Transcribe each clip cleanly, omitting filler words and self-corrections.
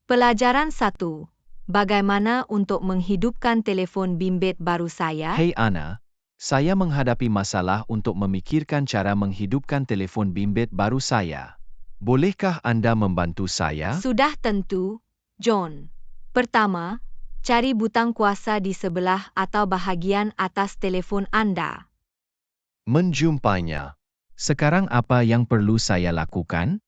Pelajaran 1. Bagaimana untuk menghidupkan telefon bimbit baru saya? Hei Ana, saya menghadapi masalah untuk memikirkan cara menghidupkan telefon bimbit baru saya. Bolehkah Anda membantu saya? Sudah tentu, John. Pertama, cari butang kuasa di sebelah atau bahagian atas telefon Anda. Menjumpainya. Sekarang apa yang perlu saya lakukan?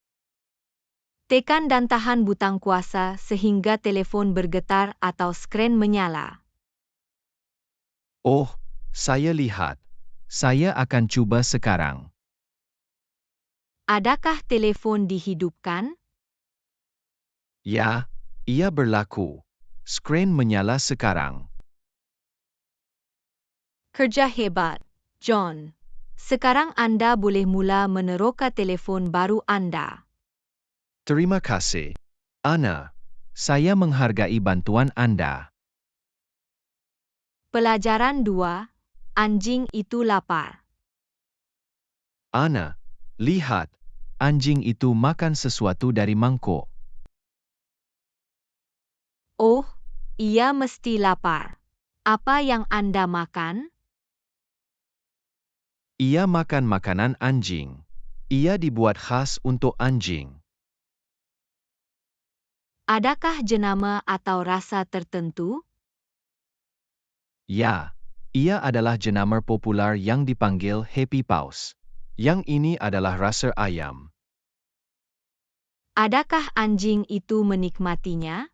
Tekan dan tahan butang kuasa sehingga telefon bergetar atau skrin menyala. Oh, saya lihat. Saya akan coba sekarang. Adakah telefon dihidupkan? Ya, ia berlaku. Skrin menyala sekarang. Kerja hebat, John. Sekarang Anda boleh mula meneroka telefon baru Anda. Terima kasih. Ana, saya menghargai bantuan Anda. Pelajaran 2. Anjing itu lapar. Ana, lihat. Anjing itu makan sesuatu dari mangkuk. Oh, ia mesti lapar. Apa yang Anda makan? Ia makan makanan anjing. Ia dibuat khas untuk anjing. Adakah jenama atau rasa tertentu? Ya, ia adalah jenama populer yang dipanggil Happy Paws. Yang ini adalah rasa ayam. Adakah anjing itu menikmatinya?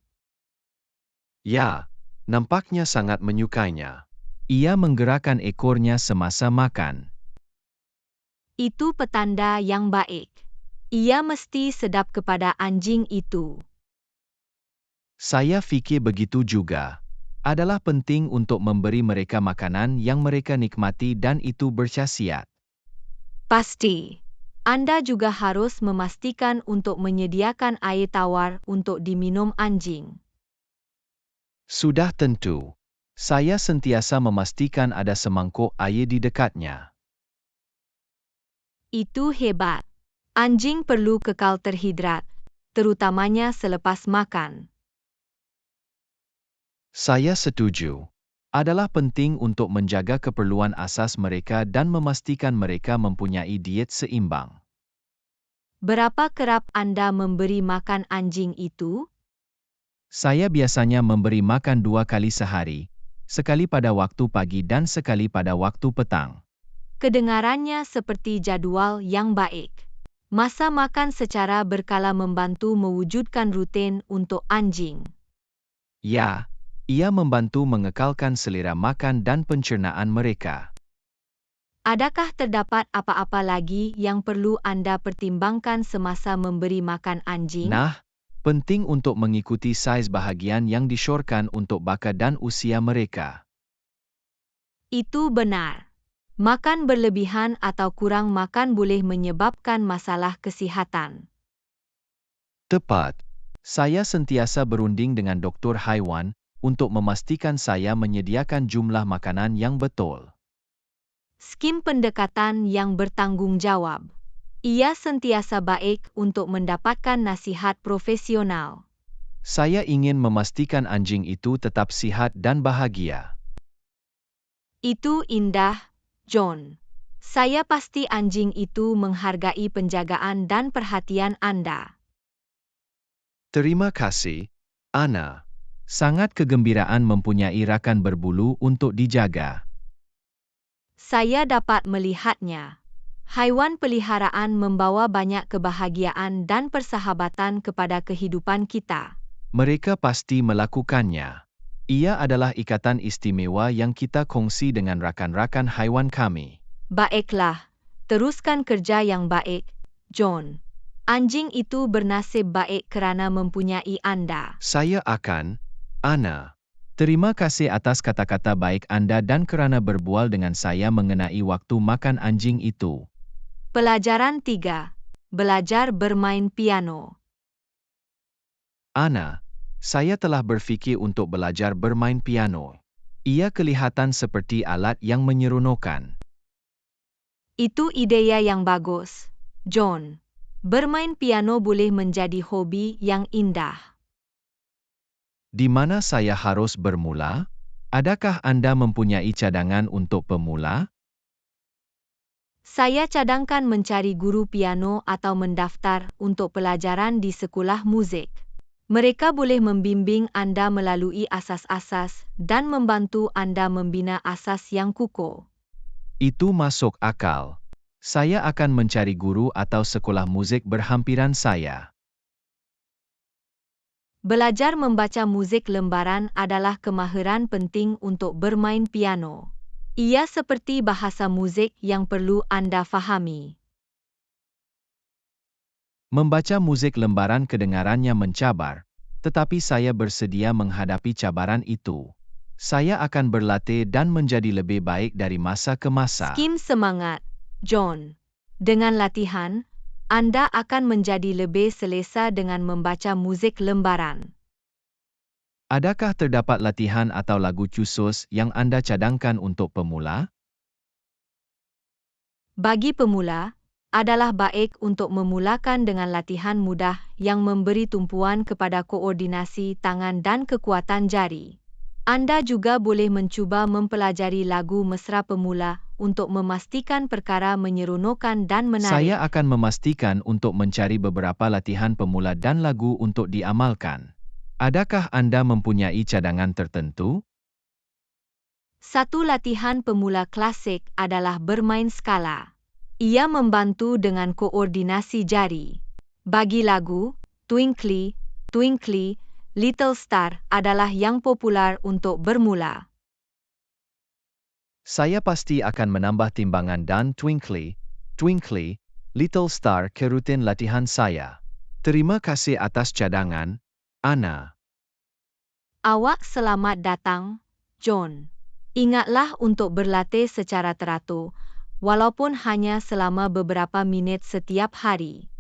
Ya, nampaknya sangat menyukainya. Ia menggerakkan ekornya semasa makan. Itu petanda yang baik. Ia mesti sedap kepada anjing itu. Saya fikir begitu juga. Adalah penting untuk memberi mereka makanan yang mereka nikmati dan itu berkhasiat. Pasti. Anda juga harus memastikan untuk menyediakan air tawar untuk diminum anjing. Sudah tentu. Saya sentiasa memastikan ada semangkuk air di dekatnya. Itu hebat. Anjing perlu kekal terhidrat, terutamanya selepas makan. Saya setuju. Adalah penting untuk menjaga keperluan asas mereka dan memastikan mereka mempunyai diet seimbang. Berapa kerap Anda memberi makan anjing itu? Saya biasanya memberi makan 2 kali sehari, sekali pada waktu pagi dan sekali pada waktu petang. Kedengarannya seperti jadwal yang baik. Masa makan secara berkala membantu mewujudkan rutin untuk anjing. Ya, ia membantu mengekalkan selera makan dan pencernaan mereka. Adakah terdapat apa-apa lagi yang perlu Anda pertimbangkan semasa memberi makan anjing? Nah, penting untuk mengikuti saiz bahagian yang disyorkan untuk baka dan usia mereka. Itu benar. Makan berlebihan atau kurang makan boleh menyebabkan masalah kesihatan. Tepat. Saya sentiasa berunding dengan doktor haiwan untuk memastikan saya menyediakan jumlah makanan yang betul. Skim pendekatan yang bertanggung jawab. Ia sentiasa baik untuk mendapatkan nasihat profesional. Saya ingin memastikan anjing itu tetap sihat dan bahagia. Itu indah, John. Saya pasti anjing itu menghargai penjagaan dan perhatian Anda. Terima kasih, Ana. Sangat kegembiraan mempunyai rakan berbulu untuk dijaga. Saya dapat melihatnya. Haiwan peliharaan membawa banyak kebahagiaan dan persahabatan kepada kehidupan kita. Mereka pasti melakukannya. Ia adalah ikatan istimewa yang kita kongsi dengan rakan-rakan haiwan kami. Baiklah, teruskan kerja yang baik, John. Anjing itu bernasib baik kerana mempunyai Anda. Saya akan, Ana. Terima kasih atas kata-kata baik Anda dan kerana berbual dengan saya mengenai waktu makan anjing itu. Pelajaran 3. Belajar bermain piano. Ana, saya telah berfikir untuk belajar bermain piano. Ia kelihatan seperti alat yang menyeronokkan. Itu ide yang bagus, John. Bermain piano boleh menjadi hobi yang indah. Di mana saya harus bermula? Adakah Anda mempunyai cadangan untuk pemula? Saya cadangkan mencari guru piano atau mendaftar untuk pelajaran di sekolah muzik. Mereka boleh membimbing Anda melalui asas-asas dan membantu Anda membina asas yang kukuh. Itu masuk akal. Saya akan mencari guru atau sekolah muzik berhampiran saya. Belajar membaca muzik lembaran adalah kemahiran penting untuk bermain piano. Ia seperti bahasa muzik yang perlu Anda fahami. Membaca muzik lembaran kedengarannya mencabar, tetapi saya bersedia menghadapi cabaran itu. Saya akan berlatih dan menjadi lebih baik dari masa ke masa. Skim semangat, John. Dengan latihan, Anda akan menjadi lebih selesa dengan membaca muzik lembaran. Adakah terdapat latihan atau lagu khusus yang Anda cadangkan untuk pemula? Bagi pemula, adalah baik untuk memulakan dengan latihan mudah yang memberi tumpuan kepada koordinasi tangan dan kekuatan jari. Anda juga boleh mencuba mempelajari lagu mesra pemula untuk memastikan perkara menyeronokkan dan menarik. Saya akan memastikan untuk mencari beberapa latihan pemula dan lagu untuk diamalkan. Adakah Anda mempunyai cadangan tertentu? Satu latihan pemula klasik adalah bermain skala. Ia membantu dengan koordinasi jari. Bagi lagu, Twinkly, Twinkly, Little Star adalah yang popular untuk bermula. Saya pasti akan menambah timbangan dan Twinkly, Twinkly, Little Star ke rutin latihan saya. Terima kasih atas cadangan, Anna. Awak selamat datang, John. Ingatlah untuk berlatih secara teratur, walaupun hanya selama beberapa minit setiap hari.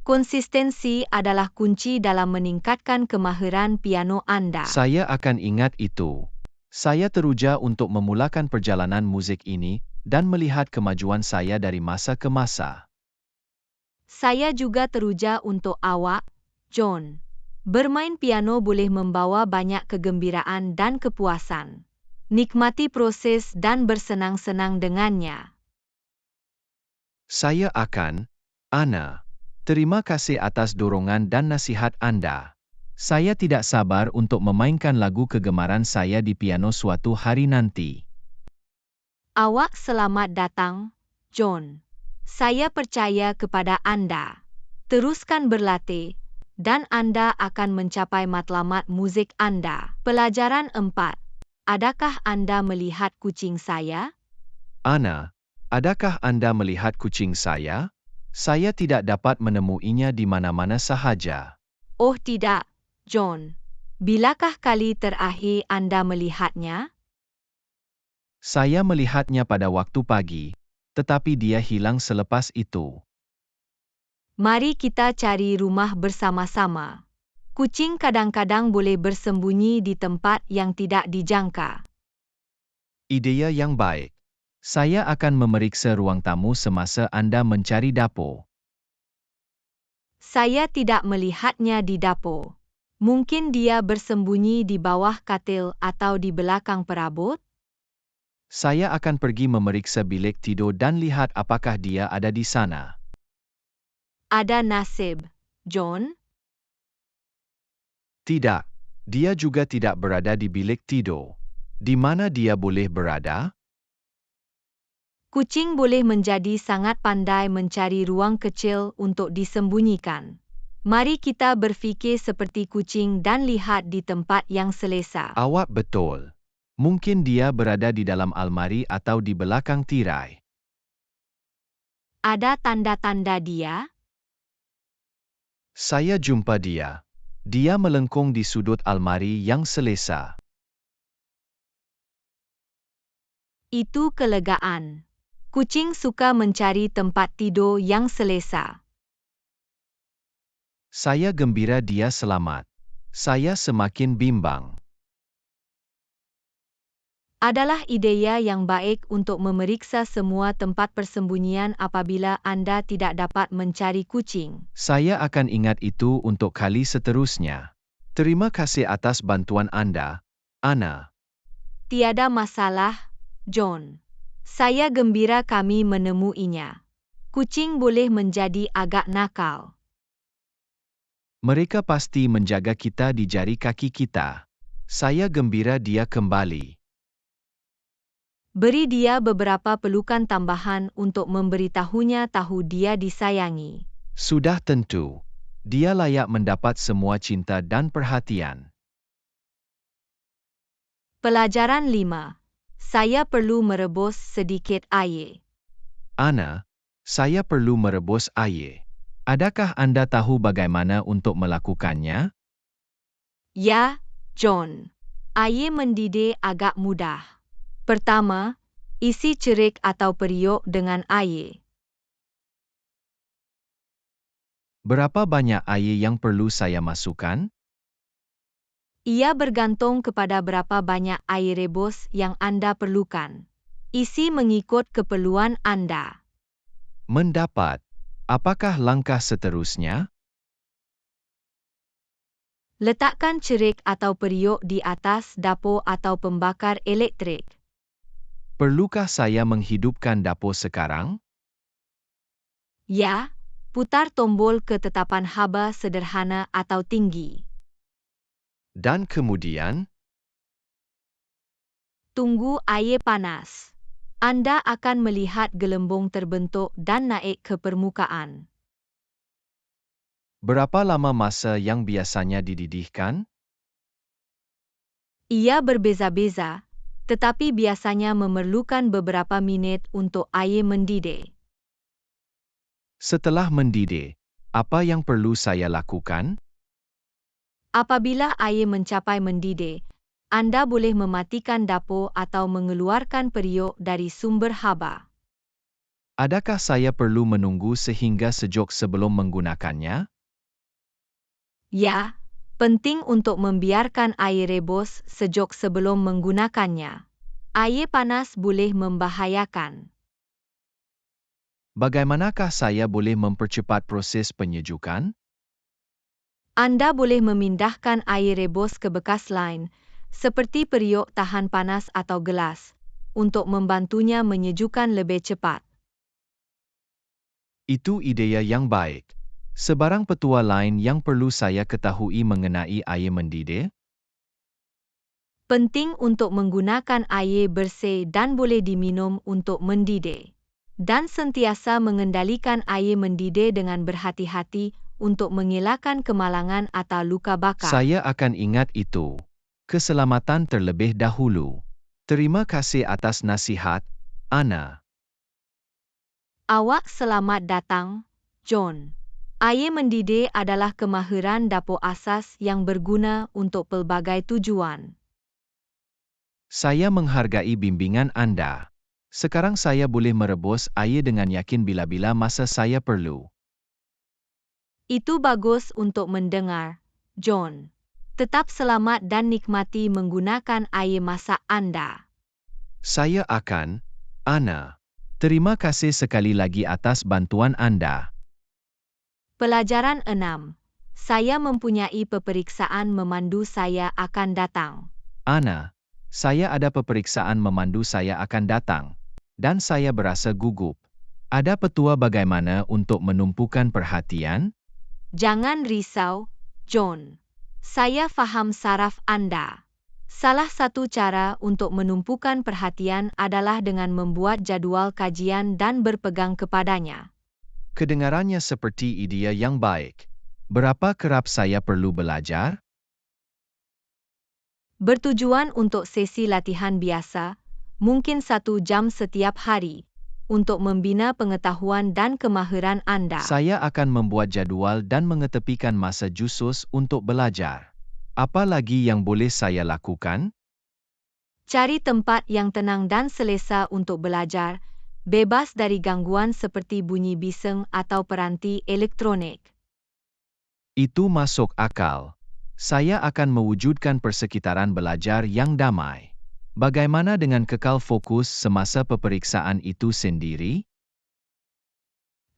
Konsistensi adalah kunci dalam meningkatkan kemahiran piano Anda. Saya akan ingat itu. Saya teruja untuk memulakan perjalanan muzik ini dan melihat kemajuan saya dari masa ke masa. Saya juga teruja untuk awak, John. Bermain piano boleh membawa banyak kegembiraan dan kepuasan. Nikmati proses dan bersenang-senang dengannya. Saya akan, Anna. Terima kasih atas dorongan dan nasihat Anda. Saya tidak sabar untuk memainkan lagu kegemaran saya di piano suatu hari nanti. Awak selamat datang, John. Saya percaya kepada Anda. Teruskan berlatih, dan Anda akan mencapai matlamat muzik Anda. Pelajaran 4. Adakah Anda melihat kucing saya? Anna, adakah Anda melihat kucing saya? Saya tidak dapat menemuinya di mana-mana sahaja. Oh tidak, John. Bilakah kali terakhir Anda melihatnya? Saya melihatnya pada waktu pagi, tetapi dia hilang selepas itu. Mari kita cari rumah bersama-sama. Kucing kadang-kadang boleh bersembunyi di tempat yang tidak dijangka. Idea yang baik. Saya akan memeriksa ruang tamu semasa Anda mencari dapur. Saya tidak melihatnya di dapur. Mungkin dia bersembunyi di bawah katil atau di belakang perabot? Saya akan pergi memeriksa bilik tidur dan lihat apakah dia ada di sana. Ada nasib, John. Tidak, dia juga tidak berada di bilik tidur. Di mana dia boleh berada? Kucing boleh menjadi sangat pandai mencari ruang kecil untuk disembunyikan. Mari kita berfikir seperti kucing dan lihat di tempat yang selesa. Awak betul. Mungkin dia berada di dalam almari atau di belakang tirai. Ada tanda-tanda dia? Saya jumpa dia. Dia melengkung di sudut almari yang selesa. Itu kelegaan. Kucing suka mencari tempat tidur yang selesa. Saya gembira dia selamat. Saya semakin bimbang. Adalah idea yang baik untuk memeriksa semua tempat persembunyian apabila Anda tidak dapat mencari kucing. Saya akan ingat itu untuk kali seterusnya. Terima kasih atas bantuan Anda, Anna. Tiada masalah, John. Saya gembira kami menemuinya. Kucing boleh menjadi agak nakal. Mereka pasti menjaga kita di jari kaki kita. Saya gembira dia kembali. Beri dia beberapa pelukan tambahan untuk memberitahunya tahu dia disayangi. Sudah tentu. Dia layak mendapat semua cinta dan perhatian. Pelajaran 5. Saya perlu merebus sedikit air. Anna, saya perlu merebus air. Adakah Anda tahu bagaimana untuk melakukannya? Ya, John. Air mendidih agak mudah. Pertama, isi cerik atau periuk dengan air. Berapa banyak air yang perlu saya masukkan? Ia bergantung kepada berapa banyak air rebus yang Anda perlukan. Isi mengikut keperluan Anda. Mendapat. Apakah langkah seterusnya? Letakkan cerik atau periuk di atas dapur atau pembakar elektrik. Perlukah saya menghidupkan dapur sekarang? Ya, putar tombol ketetapan haba sederhana atau tinggi. Dan kemudian, Tunggu air panas. Anda akan melihat gelembung terbentuk dan naik ke permukaan. berapa lama masa yang biasanya dididihkan? Ia berbeza-beza, tetapi biasanya memerlukan beberapa minit untuk air mendidih. Setelah mendidih, apa yang perlu saya lakukan? Apabila air mencapai mendidih, Anda boleh mematikan dapur atau mengeluarkan periuk dari sumber haba. Adakah saya perlu menunggu sehingga sejuk sebelum menggunakannya? Ya, penting untuk membiarkan air rebus sejuk sebelum menggunakannya. Air panas boleh membahayakan. Bagaimanakah saya boleh mempercepat proses penyejukan? Anda boleh memindahkan air rebus ke bekas lain, seperti periuk tahan panas atau gelas, untuk membantunya menyejukkan lebih cepat. Itu ide yang baik. Sebarang petua lain yang perlu saya ketahui mengenai air mendidih? Penting untuk menggunakan air bersih dan boleh diminum untuk mendidih. Dan sentiasa mengendalikan air mendidih dengan berhati-hati untuk mengelakkan kemalangan atau luka bakar. Saya akan ingat itu. Keselamatan terlebih dahulu. Terima kasih atas nasihat, Anna. Awak selamat datang, John. Air mendidih adalah kemahiran dapur asas yang berguna untuk pelbagai tujuan. Saya menghargai bimbingan Anda. Sekarang saya boleh merebus air dengan yakin bila-bila masa saya perlu. Itu bagus untuk mendengar, John. Tetap selamat dan nikmati menggunakan air masak Anda. Saya akan, Anna. Terima kasih sekali lagi atas bantuan Anda. Pelajaran 6. Saya mempunyai peperiksaan memandu saya akan datang. Anna, saya ada peperiksaan memandu saya akan datang. Dan saya berasa gugup. Ada petua bagaimana untuk menumpukan perhatian? Jangan risau, John. Saya faham saraf Anda. Salah satu cara untuk menumpukan perhatian adalah dengan membuat jadual kajian dan berpegang kepadanya. Kedengarannya seperti ide yang baik. Berapa kerap saya perlu belajar? Bertujuan untuk sesi latihan biasa, mungkin 1 jam setiap hari, untuk membina pengetahuan dan kemahiran Anda. Saya akan membuat jadual dan mengetepikan masa khusus untuk belajar. Apa lagi yang boleh saya lakukan? Cari tempat yang tenang dan selesa untuk belajar, bebas dari gangguan seperti bunyi bising atau peranti elektronik. Itu masuk akal. Saya akan mewujudkan persekitaran belajar yang damai. Bagaimana dengan kekal fokus semasa peperiksaan itu sendiri?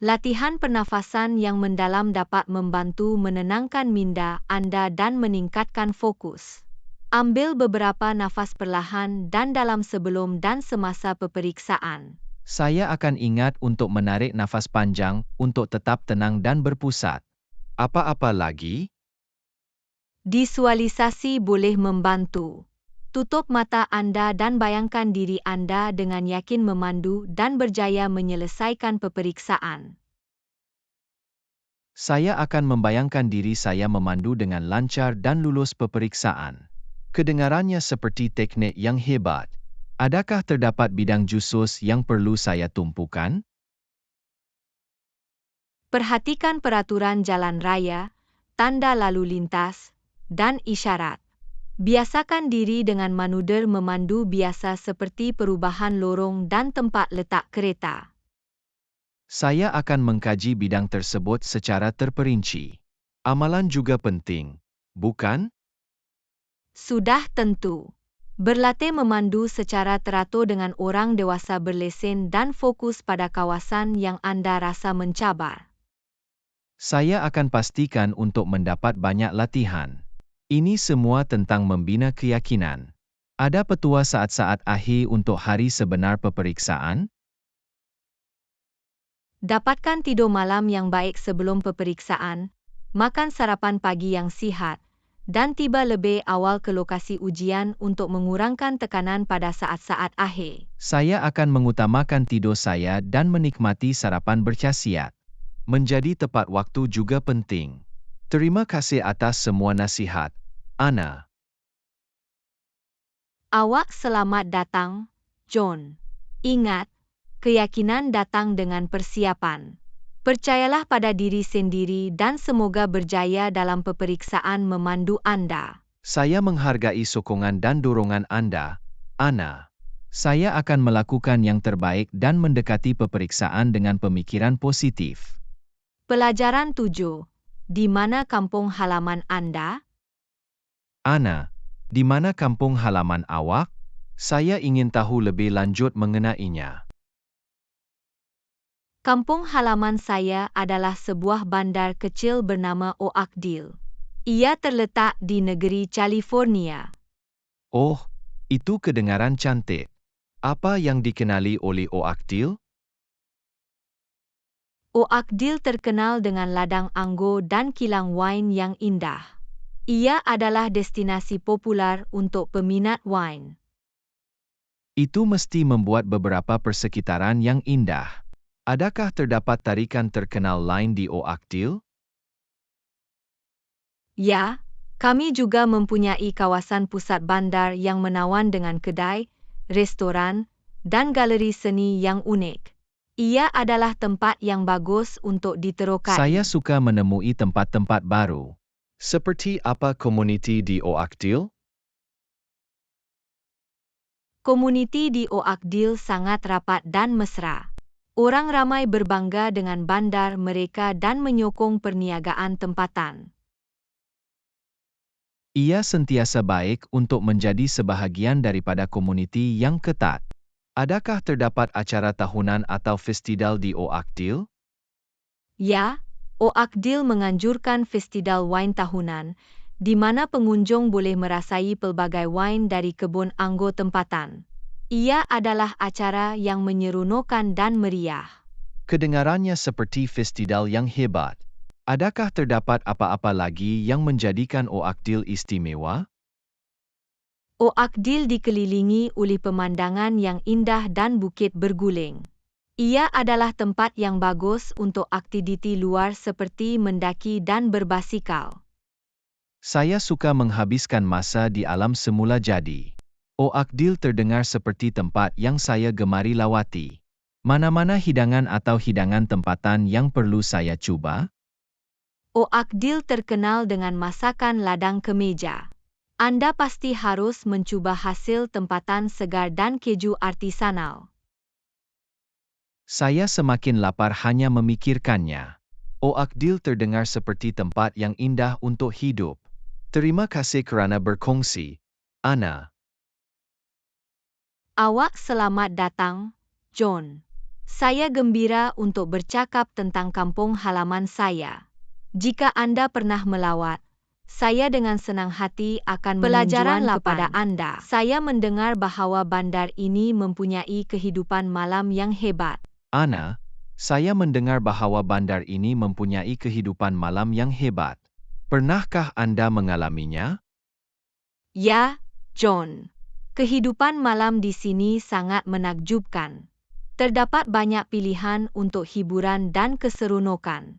Latihan pernafasan yang mendalam dapat membantu menenangkan minda Anda dan meningkatkan fokus. Ambil beberapa nafas perlahan dan dalam sebelum dan semasa peperiksaan. Saya akan ingat untuk menarik nafas panjang untuk tetap tenang dan berpusat. Apa-apa lagi? Visualisasi boleh membantu. Tutup mata Anda dan bayangkan diri Anda dengan yakin memandu dan berjaya menyelesaikan peperiksaan. Saya akan membayangkan diri saya memandu dengan lancar dan lulus peperiksaan. Kedengarannya seperti teknik yang hebat. Adakah terdapat bidang khusus yang perlu saya tumpukan? Perhatikan peraturan jalan raya, tanda lalu lintas, dan isyarat. Biasakan diri dengan manuver memandu biasa seperti perubahan lorong dan tempat letak kereta. Saya akan mengkaji bidang tersebut secara terperinci. Amalan juga penting, bukan? Sudah tentu. Berlatih memandu secara teratur dengan orang dewasa berlesen dan fokus pada kawasan yang Anda rasa mencabar. Saya akan pastikan untuk mendapat banyak latihan. Ini semua tentang membina keyakinan. Ada petua saat-saat akhir untuk hari sebenar peperiksaan? Dapatkan tidur malam yang baik sebelum peperiksaan, makan sarapan pagi yang sihat, dan tiba lebih awal ke lokasi ujian untuk mengurangkan tekanan pada saat-saat akhir. Saya akan mengutamakan tidur saya dan menikmati sarapan berkhasiat. Menjadi tepat waktu juga penting. Terima kasih atas semua nasihat, Ana. Awak selamat datang, John. Ingat, keyakinan datang dengan persiapan. Percayalah pada diri sendiri dan semoga berjaya dalam peperiksaan memandu Anda. Saya menghargai sokongan dan dorongan Anda, Ana. Saya akan melakukan yang terbaik dan mendekati peperiksaan dengan pemikiran positif. Pelajaran 7. Di mana kampung halaman Anda? Ana, di mana kampung halaman awak? Saya ingin tahu lebih lanjut mengenainya. Kampung halaman saya adalah sebuah bandar kecil bernama Oakdale. Ia terletak di negeri California. Oh, itu kedengaran cantik. Apa yang dikenali oleh Oakdale? Oakdale terkenal dengan ladang anggur dan kilang wine yang indah. Ia adalah destinasi popular untuk peminat wine. Itu mesti membuat beberapa persekitaran yang indah. Adakah terdapat tarikan terkenal lain di Oakdale? Ya, kami juga mempunyai kawasan pusat bandar yang menawan dengan kedai, restoran, dan galeri seni yang unik. Ia adalah tempat yang bagus untuk diterokai. Saya suka menemui tempat-tempat baru. Seperti apa komuniti di Oakdale? Komuniti di Oakdale sangat rapat dan mesra. Orang ramai berbangga dengan bandar mereka dan menyokong perniagaan tempatan. Ia sentiasa baik untuk menjadi sebahagian daripada komuniti yang ketat. Adakah terdapat acara tahunan atau festival di Oakdale? Ya, Oakdale menganjurkan festival wine tahunan, di mana pengunjung boleh merasai pelbagai wine dari kebun anggur tempatan. Ia adalah acara yang menyeronokkan dan meriah. Kedengarannya seperti festival yang hebat. Adakah terdapat apa-apa lagi yang menjadikan Oakdale istimewa? Oakdale dikelilingi oleh pemandangan yang indah dan bukit berguling. Ia adalah tempat yang bagus untuk aktiviti luar seperti mendaki dan berbasikal. Saya suka menghabiskan masa di alam semula jadi. Oakdale terdengar seperti tempat yang saya gemari lawati. Mana-mana hidangan atau hidangan tempatan yang perlu saya coba? Oakdale terkenal dengan masakan ladang kemeja. Anda pasti harus mencuba hasil tempatan segar dan keju artisanal. Saya semakin lapar hanya memikirkannya. Oakdale terdengar seperti tempat yang indah untuk hidup. Terima kasih kerana berkongsi, Ana. Awak selamat datang, John. Saya gembira untuk bercakap tentang kampung halaman saya. Jika Anda pernah melawat, saya dengan senang hati akan pelajaran kepada Anda. Saya mendengar bahawa bandar ini mempunyai kehidupan malam yang hebat. Ana, saya mendengar bahawa bandar ini mempunyai kehidupan malam yang hebat. Pernahkah Anda mengalaminya? Ya, John. Kehidupan malam di sini sangat menakjubkan. Terdapat banyak pilihan untuk hiburan dan keseronokan.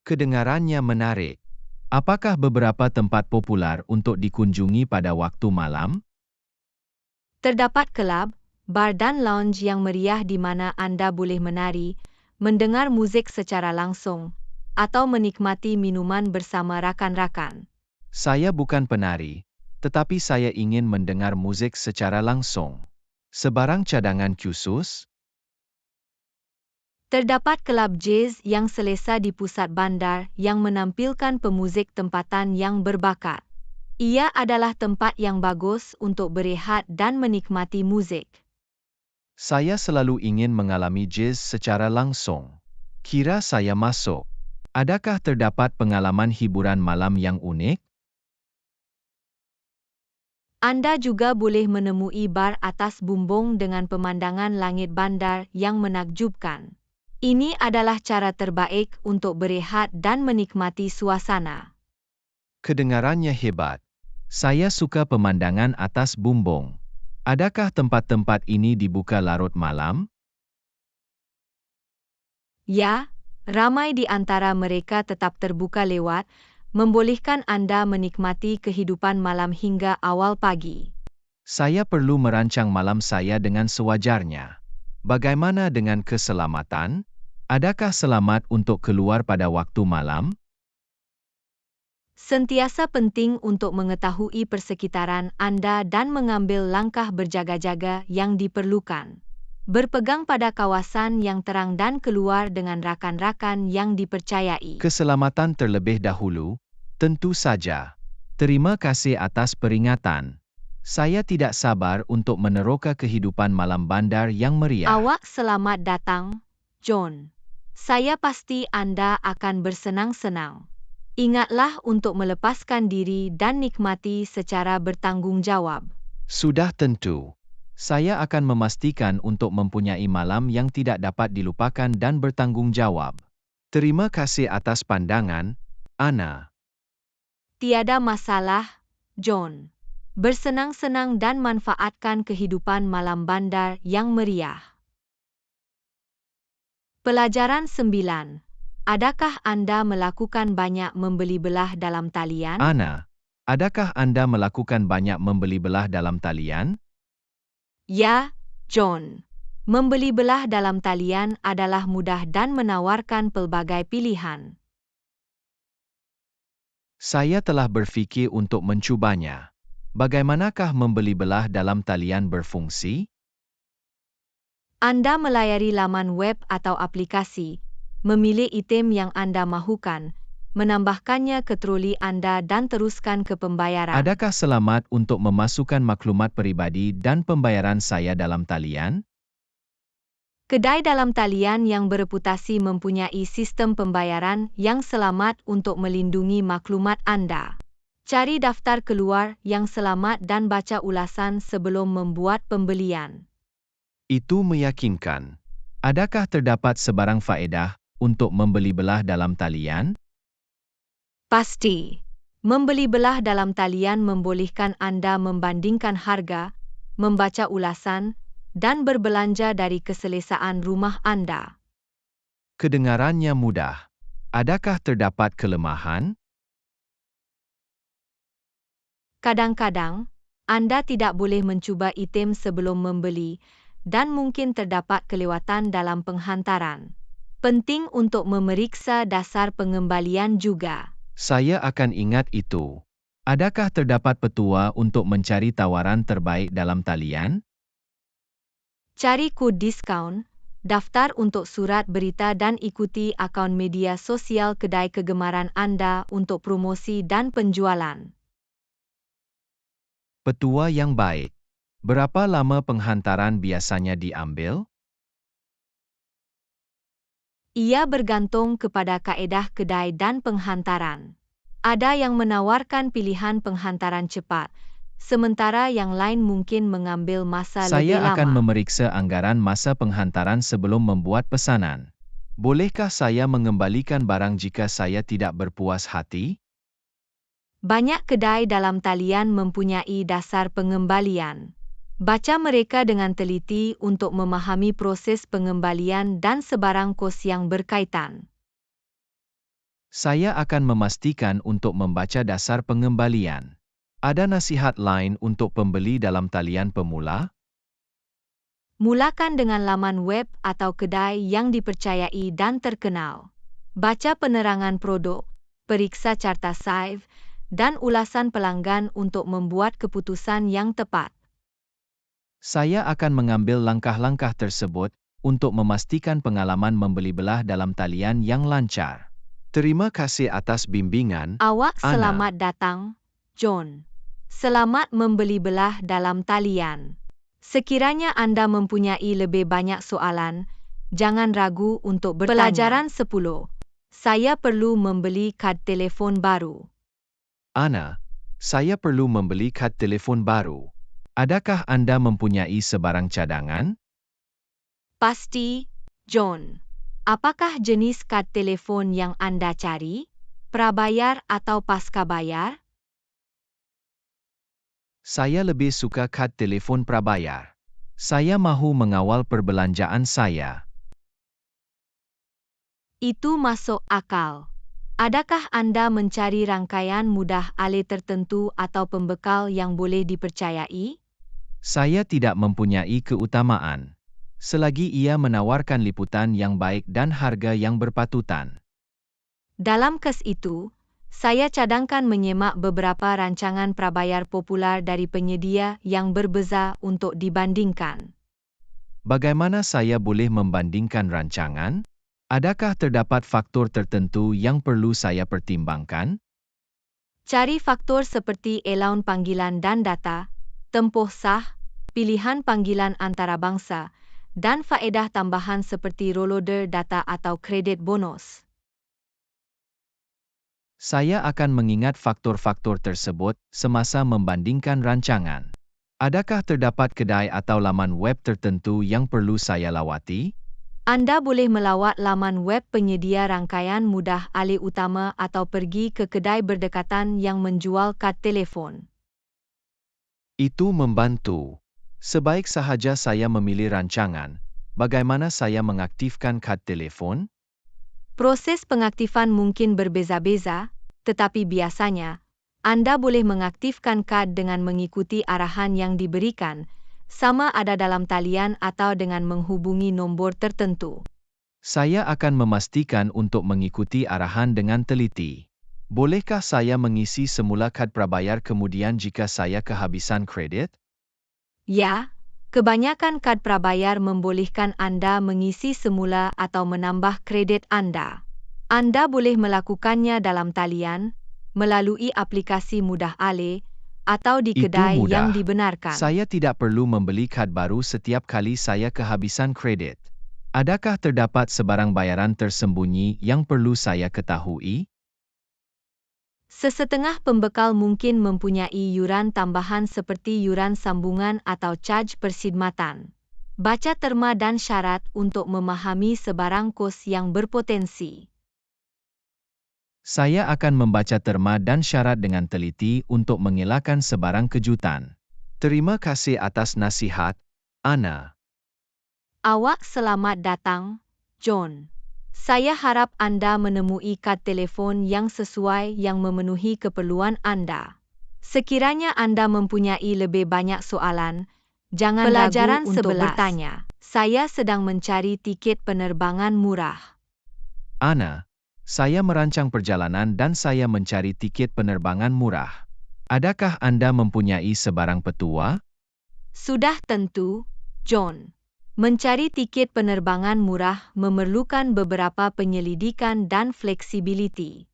Kedengarannya menarik. Apakah beberapa tempat populer untuk dikunjungi pada waktu malam? Terdapat kelab, bar dan lounge yang meriah di mana Anda boleh menari, mendengar muzik secara langsung, atau menikmati minuman bersama rakan-rakan. Saya bukan penari, tetapi saya ingin mendengar muzik secara langsung. Sebarang cadangan khusus? Terdapat kelab jazz yang selesa di pusat bandar yang menampilkan pemuzik tempatan yang berbakat. Ia adalah tempat yang bagus untuk berehat dan menikmati muzik. Saya selalu ingin mengalami jazz secara langsung. Kira saya masuk. Adakah terdapat pengalaman hiburan malam yang unik? Anda juga boleh menemui bar atas bumbung dengan pemandangan langit bandar yang menakjubkan. Ini adalah cara terbaik untuk berehat dan menikmati suasana. Kedengarannya hebat. Saya suka pemandangan atas bumbung. Adakah tempat-tempat ini dibuka larut malam? Ya, ramai di antara mereka tetap terbuka lewat, membolehkan Anda menikmati kehidupan malam hingga awal pagi. Saya perlu merancang malam saya dengan sewajarnya. Bagaimana dengan keselamatan? Adakah selamat untuk keluar pada waktu malam? Sentiasa penting untuk mengetahui persekitaran Anda dan mengambil langkah berjaga-jaga yang diperlukan. Berpegang pada kawasan yang terang dan keluar dengan rakan-rakan yang dipercayai. Keselamatan terlebih dahulu, tentu saja. Terima kasih atas peringatan. Saya tidak sabar untuk meneroka kehidupan malam bandar yang meriah. Awak selamat datang, John. Saya pasti Anda akan bersenang-senang. Ingatlah untuk melepaskan diri dan nikmati secara bertanggung jawab. Sudah tentu. Saya akan memastikan untuk mempunyai malam yang tidak dapat dilupakan dan bertanggung jawab. Terima kasih atas pandangan, Ana. Tiada masalah, John. Bersenang-senang dan manfaatkan kehidupan malam bandar yang meriah. Pelajaran 9. Adakah Anda melakukan banyak membeli belah dalam talian? Ana, adakah Anda melakukan banyak membeli belah dalam talian? Ya, John. Membeli belah dalam talian adalah mudah dan menawarkan pelbagai pilihan. Saya telah berfikir untuk mencubanya. Bagaimanakah membeli belah dalam talian berfungsi? Anda melayari laman web atau aplikasi, memilih item yang Anda mahukan, menambahkannya ke troli Anda dan teruskan ke pembayaran. Adakah selamat untuk memasukkan maklumat peribadi dan pembayaran saya dalam talian? Kedai dalam talian yang bereputasi mempunyai sistem pembayaran yang selamat untuk melindungi maklumat Anda. Cari daftar keluar yang selamat dan baca ulasan sebelum membuat pembelian. Itu meyakinkan. Adakah terdapat sebarang faedah untuk membeli belah dalam talian? Pasti. Membeli belah dalam talian membolehkan Anda membandingkan harga, membaca ulasan, dan berbelanja dari keselesaan rumah Anda. Kedengarannya mudah. Adakah terdapat kelemahan? Kadang-kadang, Anda tidak boleh mencuba item sebelum membeli, dan mungkin terdapat kelewatan dalam penghantaran. Penting untuk memeriksa dasar pengembalian juga. Saya akan ingat itu. Adakah terdapat petua untuk mencari tawaran terbaik dalam talian? Cari kod diskaun, daftar untuk surat berita dan ikuti akaun media sosial kedai kegemaran Anda untuk promosi dan penjualan. Petua yang baik. Berapa lama penghantaran biasanya diambil? Ia bergantung kepada kaedah kedai dan penghantaran. Ada yang menawarkan pilihan penghantaran cepat, sementara yang lain mungkin mengambil masa lebih Saya akan lama. memeriksa anggaran masa penghantaran sebelum membuat pesanan. Bolehkah saya mengembalikan barang jika saya tidak berpuas hati? Banyak kedai dalam talian mempunyai dasar pengembalian. Baca mereka dengan teliti untuk memahami proses pengembalian dan sebarang kos yang berkaitan. Saya akan memastikan untuk membaca dasar pengembalian. Ada nasihat lain untuk pembeli dalam talian pemula? Mulakan dengan laman web atau kedai yang dipercayai dan terkenal. Baca penerangan produk, periksa carta save, dan ulasan pelanggan untuk membuat keputusan yang tepat. Saya akan mengambil langkah-langkah tersebut untuk memastikan pengalaman membeli belah dalam talian yang lancar. Terima kasih atas bimbingan. Awak Ana. selamat datang, John. Selamat membeli belah dalam talian. Sekiranya Anda mempunyai lebih banyak soalan, jangan ragu untuk bertanya. Pelajaran 10. Saya perlu membeli kad telefon baru. Ana, saya perlu membeli kad telefon baru. Adakah Anda mempunyai sebarang cadangan? Pasti, John. Apakah jenis kad telefon yang Anda cari? Prabayar atau pasca bayar? Saya lebih suka kad telefon prabayar. Saya mahu mengawal perbelanjaan saya. Itu masuk akal. Adakah Anda mencari rangkaian mudah alih tertentu atau pembekal yang boleh dipercayai? Saya tidak mempunyai keutamaan. Selagi ia menawarkan liputan yang baik dan harga yang berpatutan. Dalam kes itu, saya cadangkan menyemak beberapa rancangan prabayar popular dari penyedia yang berbeza untuk dibandingkan. Bagaimana saya boleh membandingkan rancangan? Adakah terdapat faktor tertentu yang perlu saya pertimbangkan? Cari faktor seperti elaun panggilan dan data, tempoh sah, pilihan panggilan antarabangsa, dan faedah tambahan seperti rollover data atau kredit bonus. Saya akan mengingat faktor-faktor tersebut semasa membandingkan rancangan. Adakah terdapat kedai atau laman web tertentu yang perlu saya lawati? Anda boleh melawat laman web penyedia rangkaian mudah alih utama atau pergi ke kedai berdekatan yang menjual kad telefon. Itu membantu. Sebaik sahaja saya memilih rancangan, bagaimana saya mengaktifkan kad telefon? Proses pengaktifan mungkin berbeza-beza, tetapi biasanya, Anda boleh mengaktifkan kad dengan mengikuti arahan yang diberikan, sama ada dalam talian atau dengan menghubungi nombor tertentu. Saya akan memastikan untuk mengikuti arahan dengan teliti. Bolehkah saya mengisi semula kad prabayar kemudian jika saya kehabisan kredit? Ya, kebanyakan kad prabayar membolehkan Anda mengisi semula atau menambah kredit Anda. Anda boleh melakukannya dalam talian, melalui aplikasi mudah alih, atau di Itu kedai mudah. yang dibenarkan. Saya tidak perlu membeli kad baru setiap kali saya kehabisan kredit. Adakah terdapat sebarang bayaran tersembunyi yang perlu saya ketahui? Sesetengah pembekal mungkin mempunyai yuran tambahan seperti yuran sambungan atau caj perkhidmatan. Baca terma dan syarat untuk memahami sebarang kos yang berpotensi. Saya akan membaca terma dan syarat dengan teliti untuk mengelakkan sebarang kejutan. Terima kasih atas nasihat, Ana. Awak selamat datang, John. Saya harap Anda menemui kad telefon yang sesuai yang memenuhi keperluan Anda. Sekiranya Anda mempunyai lebih banyak soalan, jangan ragu untuk bertanya. Saya sedang mencari tiket penerbangan murah. Ana, saya merancang perjalanan dan saya mencari tiket penerbangan murah. Adakah Anda mempunyai sebarang petua? Sudah tentu, John. Mencari tiket penerbangan murah memerlukan beberapa penyelidikan dan fleksibiliti.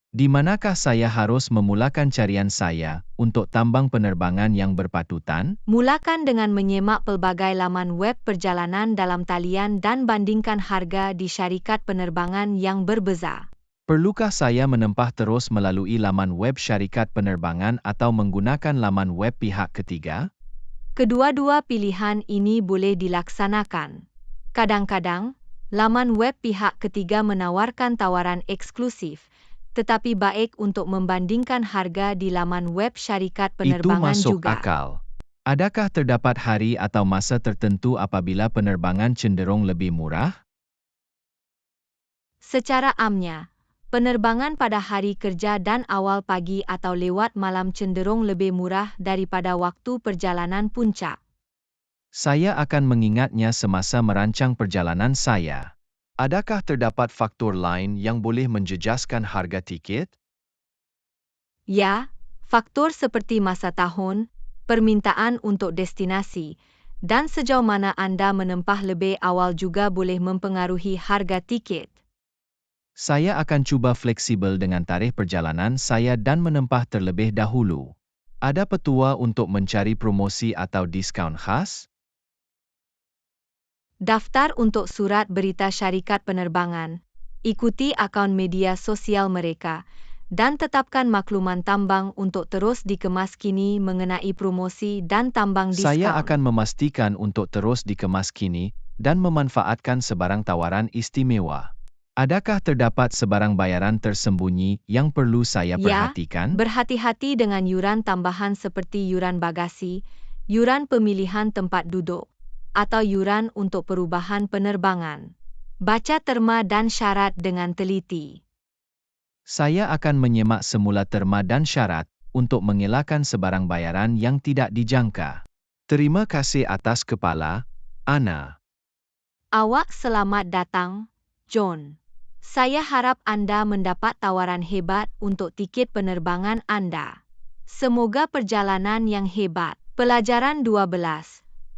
Di manakah saya harus memulakan carian saya untuk tambang penerbangan yang berpatutan? Mulakan dengan menyemak pelbagai laman web perjalanan dalam talian dan bandingkan harga di syarikat penerbangan yang berbeza. Perlukah saya menempah terus melalui laman web syarikat penerbangan atau menggunakan laman web pihak ketiga? Kedua-dua pilihan ini boleh dilaksanakan. Kadang-kadang, laman web pihak ketiga menawarkan tawaran eksklusif, tetapi baik untuk membandingkan harga di laman web syarikat Itu penerbangan masuk juga. akal. Adakah terdapat hari atau masa tertentu apabila penerbangan cenderung lebih murah? Secara amnya, penerbangan pada hari kerja dan awal pagi atau lewat malam cenderung lebih murah daripada waktu perjalanan puncak. Saya akan mengingatnya semasa merancang perjalanan saya. Adakah terdapat faktor lain yang boleh menjejaskan harga tiket? Ya, faktor seperti masa tahun, permintaan untuk destinasi, dan sejauh mana Anda menempah lebih awal juga boleh mempengaruhi harga tiket. Saya akan cuba fleksibel dengan tarikh perjalanan saya dan menempah terlebih dahulu. Ada petua untuk mencari promosi atau diskaun khas? Daftar untuk surat berita syarikat penerbangan, ikuti akaun media sosial mereka, dan tetapkan makluman tambang untuk terus dikemas kini mengenai promosi dan tambang diskaun. Saya akan memastikan untuk terus dikemas kini dan memanfaatkan sebarang tawaran istimewa. Adakah terdapat sebarang bayaran tersembunyi yang perlu saya perhatikan? Berhati-hati dengan yuran tambahan seperti yuran bagasi, yuran pemilihan tempat duduk, atau yuran untuk perubahan penerbangan. Baca terma dan syarat dengan teliti. Saya akan menyemak semula terma dan syarat untuk mengelakkan sebarang bayaran yang tidak dijangka. Terima kasih atas kepala, Ana. Awak selamat datang, John. Saya harap Anda mendapat tawaran hebat untuk tiket penerbangan Anda. Semoga perjalanan yang hebat. Pelajaran 12.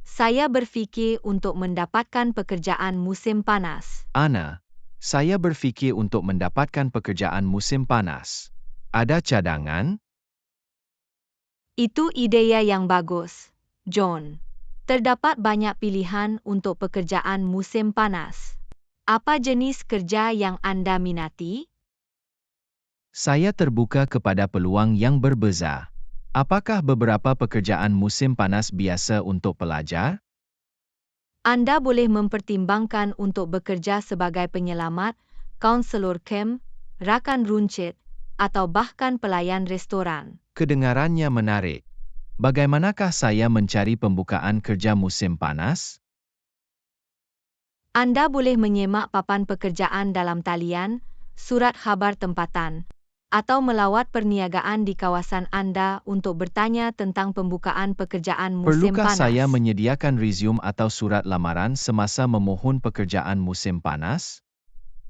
Saya berfikir untuk mendapatkan pekerjaan musim panas. Ana, saya berfikir untuk mendapatkan pekerjaan musim panas. Ada cadangan? Itu ide yang bagus, John. Terdapat banyak pilihan untuk pekerjaan musim panas. Apa jenis kerja yang Anda minati? Saya terbuka kepada peluang yang berbeza. Apakah beberapa pekerjaan musim panas biasa untuk pelajar? Anda boleh mempertimbangkan untuk bekerja sebagai penyelamat, kaunselor kem, rakan runcit, atau bahkan pelayan restoran. Kedengarannya menarik. Bagaimanakah saya mencari pembukaan kerja musim panas? Anda boleh menyemak papan pekerjaan dalam talian, surat khabar tempatan, atau melawat perniagaan di kawasan Anda untuk bertanya tentang pembukaan pekerjaan musim Perlukah panas. saya menyediakan resume atau surat lamaran semasa memohon pekerjaan musim panas?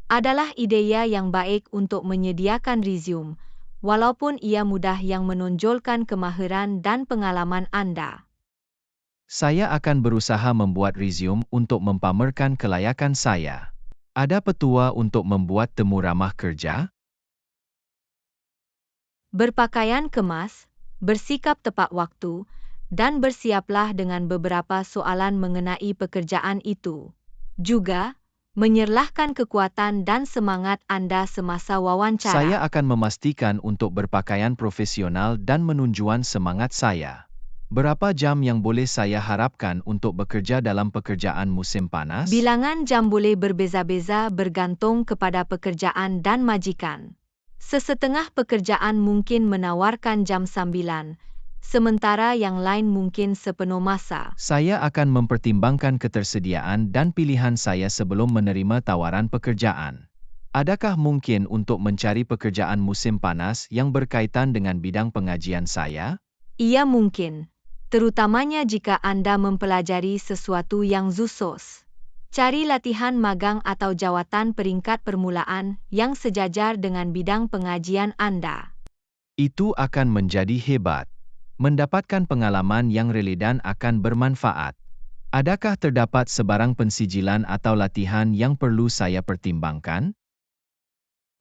Adalah idea yang baik untuk menyediakan resume, walaupun ia mudah yang menonjolkan kemahiran dan pengalaman Anda. Saya akan berusaha membuat resume untuk mempamerkan kelayakan saya. Ada petua untuk membuat temu ramah kerja? Berpakaian kemas, bersikap tepat waktu, dan bersiaplah dengan beberapa soalan mengenai pekerjaan itu. Juga, menyerlahkan kekuatan dan semangat Anda semasa wawancara. Saya akan memastikan untuk berpakaian profesional dan menunjukkan semangat saya. Berapa jam yang boleh saya harapkan untuk bekerja dalam pekerjaan musim panas? Bilangan jam boleh berbeza-beza bergantung kepada pekerjaan dan majikan. Sesetengah pekerjaan mungkin menawarkan jam 9, sementara yang lain mungkin sepenuh masa. Saya akan mempertimbangkan ketersediaan dan pilihan saya sebelum menerima tawaran pekerjaan. Adakah mungkin untuk mencari pekerjaan musim panas yang berkaitan dengan bidang pengajian saya? Ia mungkin, terutamanya jika Anda mempelajari sesuatu yang khusus. Cari latihan magang atau jawatan peringkat permulaan yang sejajar dengan bidang pengajian Anda. Itu akan menjadi hebat. Mendapatkan pengalaman yang relevan akan bermanfaat. Adakah terdapat sebarang pensijilan atau latihan yang perlu saya pertimbangkan?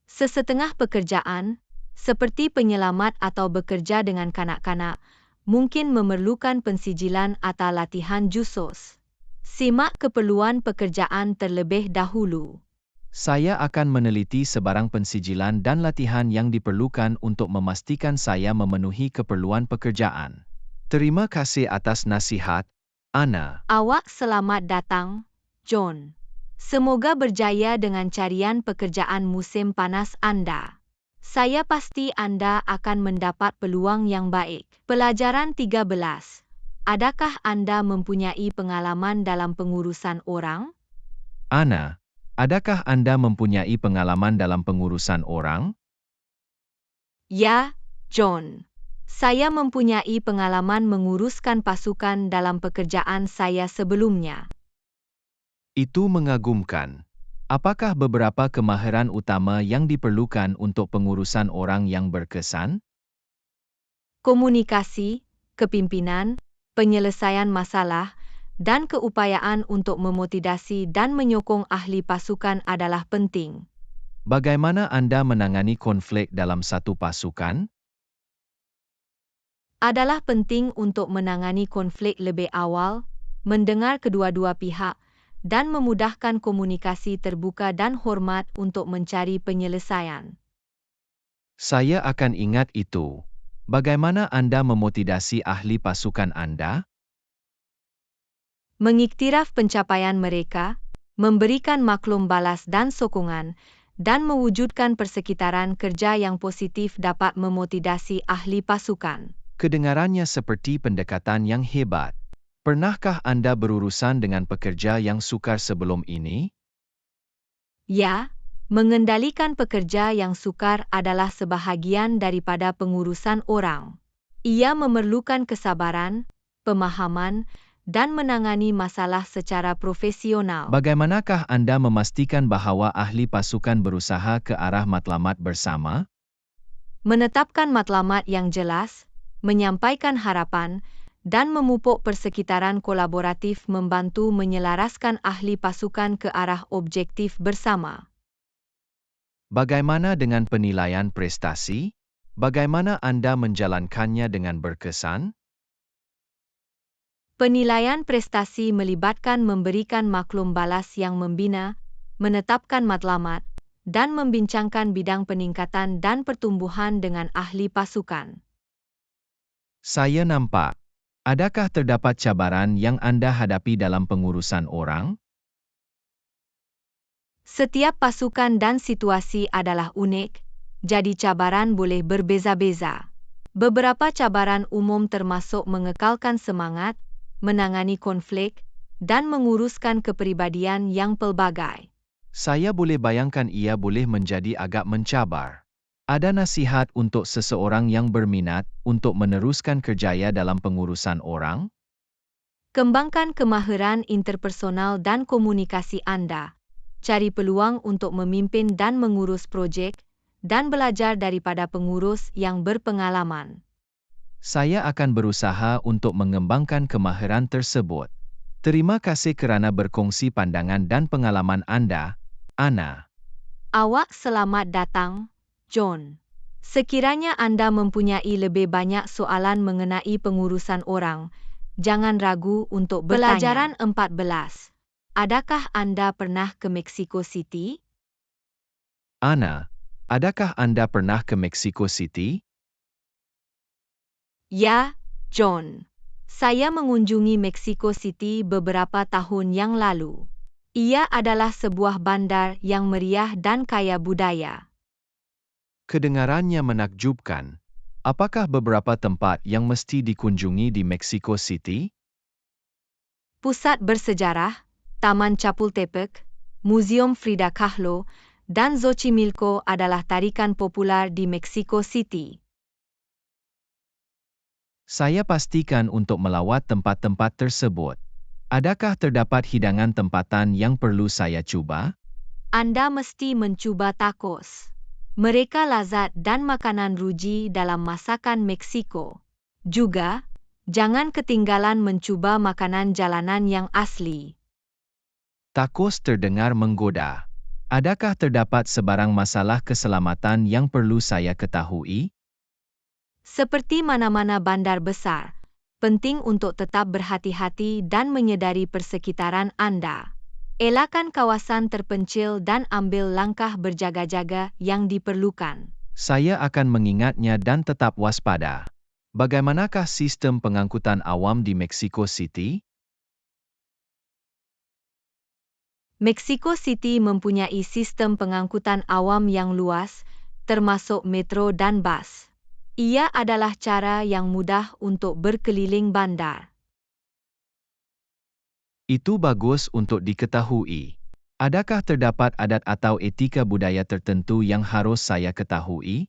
Sesetengah pekerjaan, seperti penyelamat atau bekerja dengan kanak-kanak, mungkin memerlukan pensijilan atau latihan khusus. Simak keperluan pekerjaan terlebih dahulu. Saya akan meneliti sebarang pensijilan dan latihan yang diperlukan untuk memastikan saya memenuhi keperluan pekerjaan. Terima kasih atas nasihat, Anna. Awak selamat datang, John. Semoga berjaya dengan carian pekerjaan musim panas Anda. Saya pasti Anda akan mendapat peluang yang baik. Pelajaran 13. Adakah Anda mempunyai pengalaman dalam pengurusan orang? Anna, adakah Anda mempunyai pengalaman dalam pengurusan orang? Ya, John. Saya mempunyai pengalaman menguruskan pasukan dalam pekerjaan saya sebelumnya. Itu mengagumkan. Apakah beberapa kemahiran utama yang diperlukan untuk pengurusan orang yang berkesan? Komunikasi, kepimpinan, penyelesaian masalah, dan keupayaan untuk memotivasi dan menyokong ahli pasukan adalah penting. Bagaimana Anda menangani konflik dalam satu pasukan? Adalah penting untuk menangani konflik lebih awal, mendengar kedua-dua pihak, dan memudahkan komunikasi terbuka dan hormat untuk mencari penyelesaian. Saya akan ingat itu. Bagaimana Anda memotivasi ahli pasukan Anda? Mengiktiraf pencapaian mereka, memberikan maklum balas dan sokongan, dan mewujudkan persekitaran kerja yang positif dapat memotivasi ahli pasukan. Kedengarannya seperti pendekatan yang hebat. Pernahkah Anda berurusan dengan pekerja yang sukar sebelum ini? Ya, mengendalikan pekerja yang sukar adalah sebahagian daripada pengurusan orang. Ia memerlukan kesabaran, pemahaman, dan menangani masalah secara profesional. Bagaimanakah Anda memastikan bahawa ahli pasukan berusaha ke arah matlamat bersama? Menetapkan matlamat yang jelas, menyampaikan harapan, dan memupuk persekitaran kolaboratif membantu menyelaraskan ahli pasukan ke arah objektif bersama. Bagaimana dengan penilaian prestasi? Bagaimana Anda menjalankannya dengan berkesan? Penilaian prestasi melibatkan memberikan maklum balas yang membina, menetapkan matlamat, dan membincangkan bidang peningkatan dan pertumbuhan dengan ahli pasukan. Saya nampak. Adakah terdapat cabaran yang Anda hadapi dalam pengurusan orang? Setiap pasukan dan situasi adalah unik, jadi cabaran boleh berbeza-beza. Beberapa cabaran umum termasuk mengekalkan semangat, menangani konflik, dan menguruskan kepribadian yang pelbagai. Saya boleh bayangkan ia boleh menjadi agak mencabar. Ada nasihat untuk seseorang yang berminat untuk meneruskan kerjaya dalam pengurusan orang? Kembangkan kemahiran interpersonal dan komunikasi Anda. Cari peluang untuk memimpin dan mengurus projek, dan belajar daripada pengurus yang berpengalaman. Saya akan berusaha untuk mengembangkan kemahiran tersebut. Terima kasih kerana berkongsi pandangan dan pengalaman Anda, Anna. Awak selamat datang, John. Sekiranya Anda mempunyai lebih banyak soalan mengenai pengurusan orang, jangan ragu untuk bertanya. Pelajaran 14. Adakah Anda pernah ke Mexico City? Anna, adakah Anda pernah ke Mexico City? Ya, John. Saya mengunjungi Mexico City beberapa tahun yang lalu. Ia adalah sebuah bandar yang meriah dan kaya budaya. Kedengarannya menakjubkan. Apakah beberapa tempat yang mesti dikunjungi di Mexico City? Pusat bersejarah, Taman Chapultepec, Museum Frida Kahlo, dan Xochimilco adalah tarikan popular di Mexico City. Saya pastikan untuk melawat tempat-tempat tersebut. Adakah terdapat hidangan tempatan yang perlu saya cuba? Anda mesti mencuba tacos. Mereka lazat dan makanan ruji dalam masakan Meksiko. Juga, jangan ketinggalan mencuba makanan jalanan yang asli. Tacos terdengar menggoda. Adakah terdapat sebarang masalah keselamatan yang perlu saya ketahui? Seperti mana-mana bandar besar, penting untuk tetap berhati-hati dan menyedari persekitaran Anda. Elakkan kawasan terpencil dan ambil langkah berjaga-jaga yang diperlukan. Saya akan mengingatnya dan tetap waspada. Bagaimanakah sistem pengangkutan awam di Mexico City? Mexico City mempunyai sistem pengangkutan awam yang luas, termasuk metro dan bas. Ia adalah cara yang mudah untuk berkeliling bandar. Itu bagus untuk diketahui. Adakah terdapat adat atau etika budaya tertentu yang harus saya ketahui?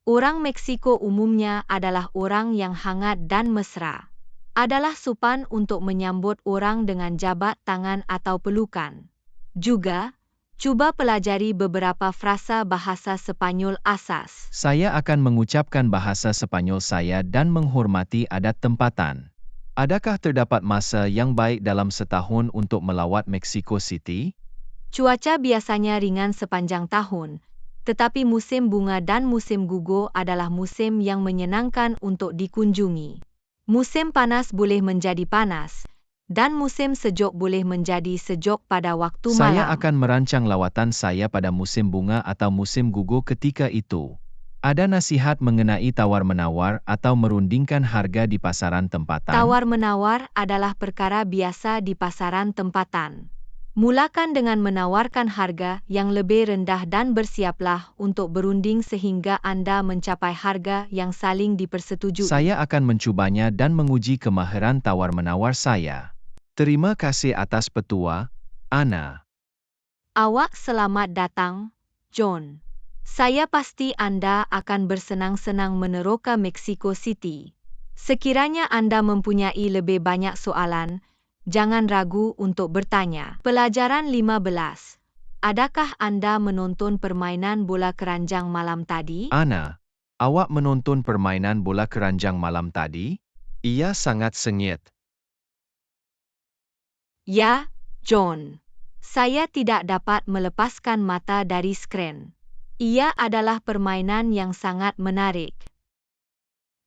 Orang Meksiko umumnya adalah orang yang hangat dan mesra. Adalah sopan untuk menyambut orang dengan jabat tangan atau pelukan. Juga, cuba pelajari beberapa frasa bahasa Sepanyol asas. Saya akan mengucapkan bahasa Sepanyol saya dan menghormati adat tempatan. Adakah terdapat masa yang baik dalam setahun untuk melawat Mexico City? Cuaca biasanya ringan sepanjang tahun, tetapi musim bunga dan musim gugur adalah musim yang menyenangkan untuk dikunjungi. Musim panas boleh menjadi panas, dan musim sejuk boleh menjadi sejuk pada waktu malam. Saya akan merancang lawatan saya pada musim bunga atau musim gugur ketika itu. Ada nasihat mengenai tawar-menawar atau merundingkan harga di pasaran tempatan? Tawar-menawar adalah perkara biasa di pasaran tempatan. Mulakan dengan menawarkan harga yang lebih rendah dan bersiaplah untuk berunding sehingga Anda mencapai harga yang saling dipersetujui. Saya akan mencubanya dan menguji kemahiran tawar-menawar saya. Terima kasih atas petua, Ana. Awak selamat datang, John. Saya pasti Anda akan bersenang-senang meneroka Mexico City. Sekiranya Anda mempunyai lebih banyak soalan, jangan ragu untuk bertanya. Pelajaran 15. Adakah Anda menonton permainan bola keranjang malam tadi? Ana, awak menonton permainan bola keranjang malam tadi? Ia sangat sengit. Ya, John. Saya tidak dapat melepaskan mata dari skrin. Ia adalah permainan yang sangat menarik.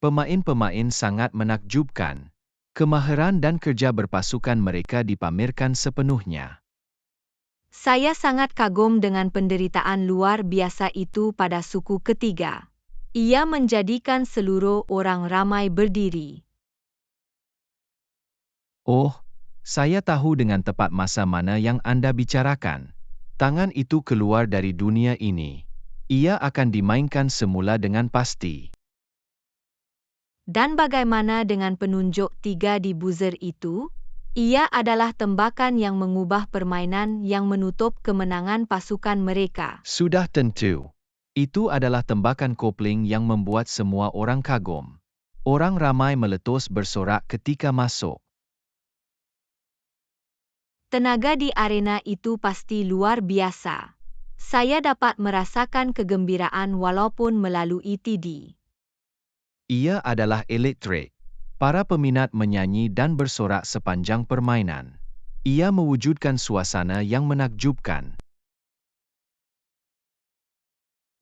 Pemain-pemain sangat menakjubkan. Kemahiran dan kerja berpasukan mereka dipamerkan sepenuhnya. Saya sangat kagum dengan penderitaan luar biasa itu pada suku ketiga. Ia menjadikan seluruh orang ramai berdiri. Oh, saya tahu dengan tepat masa mana yang Anda bicarakan. Tangan itu keluar dari dunia ini. Ia akan dimainkan semula dengan pasti. Dan bagaimana dengan penunjuk 3 di buzzer itu? Ia adalah tembakan yang mengubah permainan yang menutup kemenangan pasukan mereka. Sudah tentu. Itu adalah tembakan kopling yang membuat semua orang kagum. Orang ramai meletus bersorak ketika masuk. Tenaga di arena itu pasti luar biasa. Saya dapat merasakan kegembiraan walaupun melalui TD. Ia adalah elektrik. Para peminat menyanyi dan bersorak sepanjang permainan. Ia mewujudkan suasana yang menakjubkan.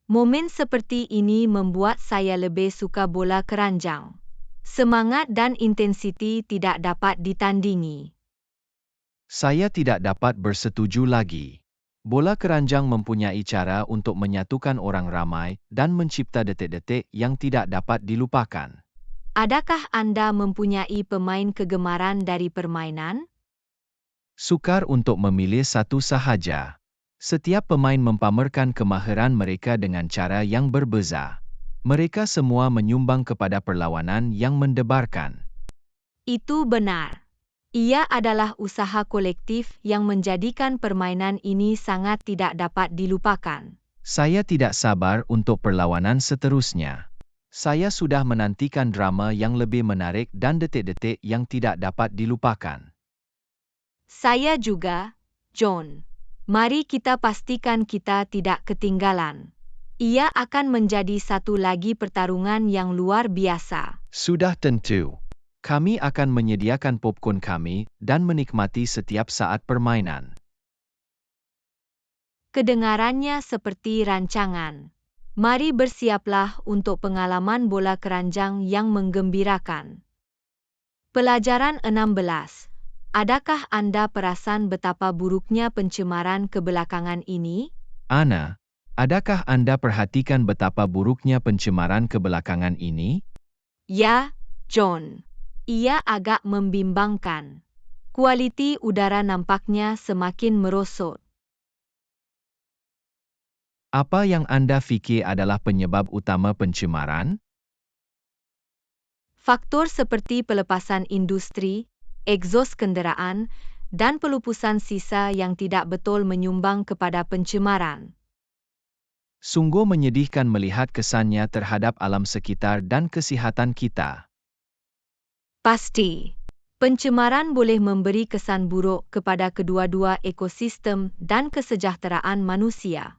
Momen seperti ini membuat saya lebih suka bola keranjang. Semangat dan intensiti tidak dapat ditandingi. Saya tidak dapat bersetuju lagi. Bola keranjang mempunyai cara untuk menyatukan orang ramai dan mencipta detik-detik yang tidak dapat dilupakan. Adakah Anda mempunyai pemain kegemaran dari permainan? Sukar untuk memilih satu sahaja. Setiap pemain mempamerkan kemahiran mereka dengan cara yang berbeza. Mereka semua menyumbang kepada perlawanan yang mendebarkan. Itu benar. Ia adalah usaha kolektif yang menjadikan permainan ini sangat tidak dapat dilupakan. Saya tidak sabar untuk perlawanan seterusnya. Saya sudah menantikan drama yang lebih menarik dan detik-detik yang tidak dapat dilupakan. Saya juga, John. Mari kita pastikan kita tidak ketinggalan. Ia akan menjadi satu lagi pertarungan yang luar biasa. Sudah tentu. Kami akan menyediakan popcorn kami dan menikmati setiap saat permainan. Kedengarannya seperti rancangan. Mari bersiaplah untuk pengalaman bola keranjang yang menggembirakan. Pelajaran 16. Adakah Anda perasan betapa buruknya pencemaran kebelakangan ini? Ana, adakah Anda perhatikan betapa buruknya pencemaran kebelakangan ini? Ya, John. Ia agak membimbangkan. Kualiti udara nampaknya semakin merosot. Apa yang Anda fikir adalah penyebab utama pencemaran? Faktor seperti pelepasan industri, egsos kenderaan, dan pelupusan sisa yang tidak betul menyumbang kepada pencemaran. Sungguh menyedihkan melihat kesannya terhadap alam sekitar dan kesihatan kita. Pasti, pencemaran boleh memberi kesan buruk kepada kedua-dua ekosistem dan kesejahteraan manusia.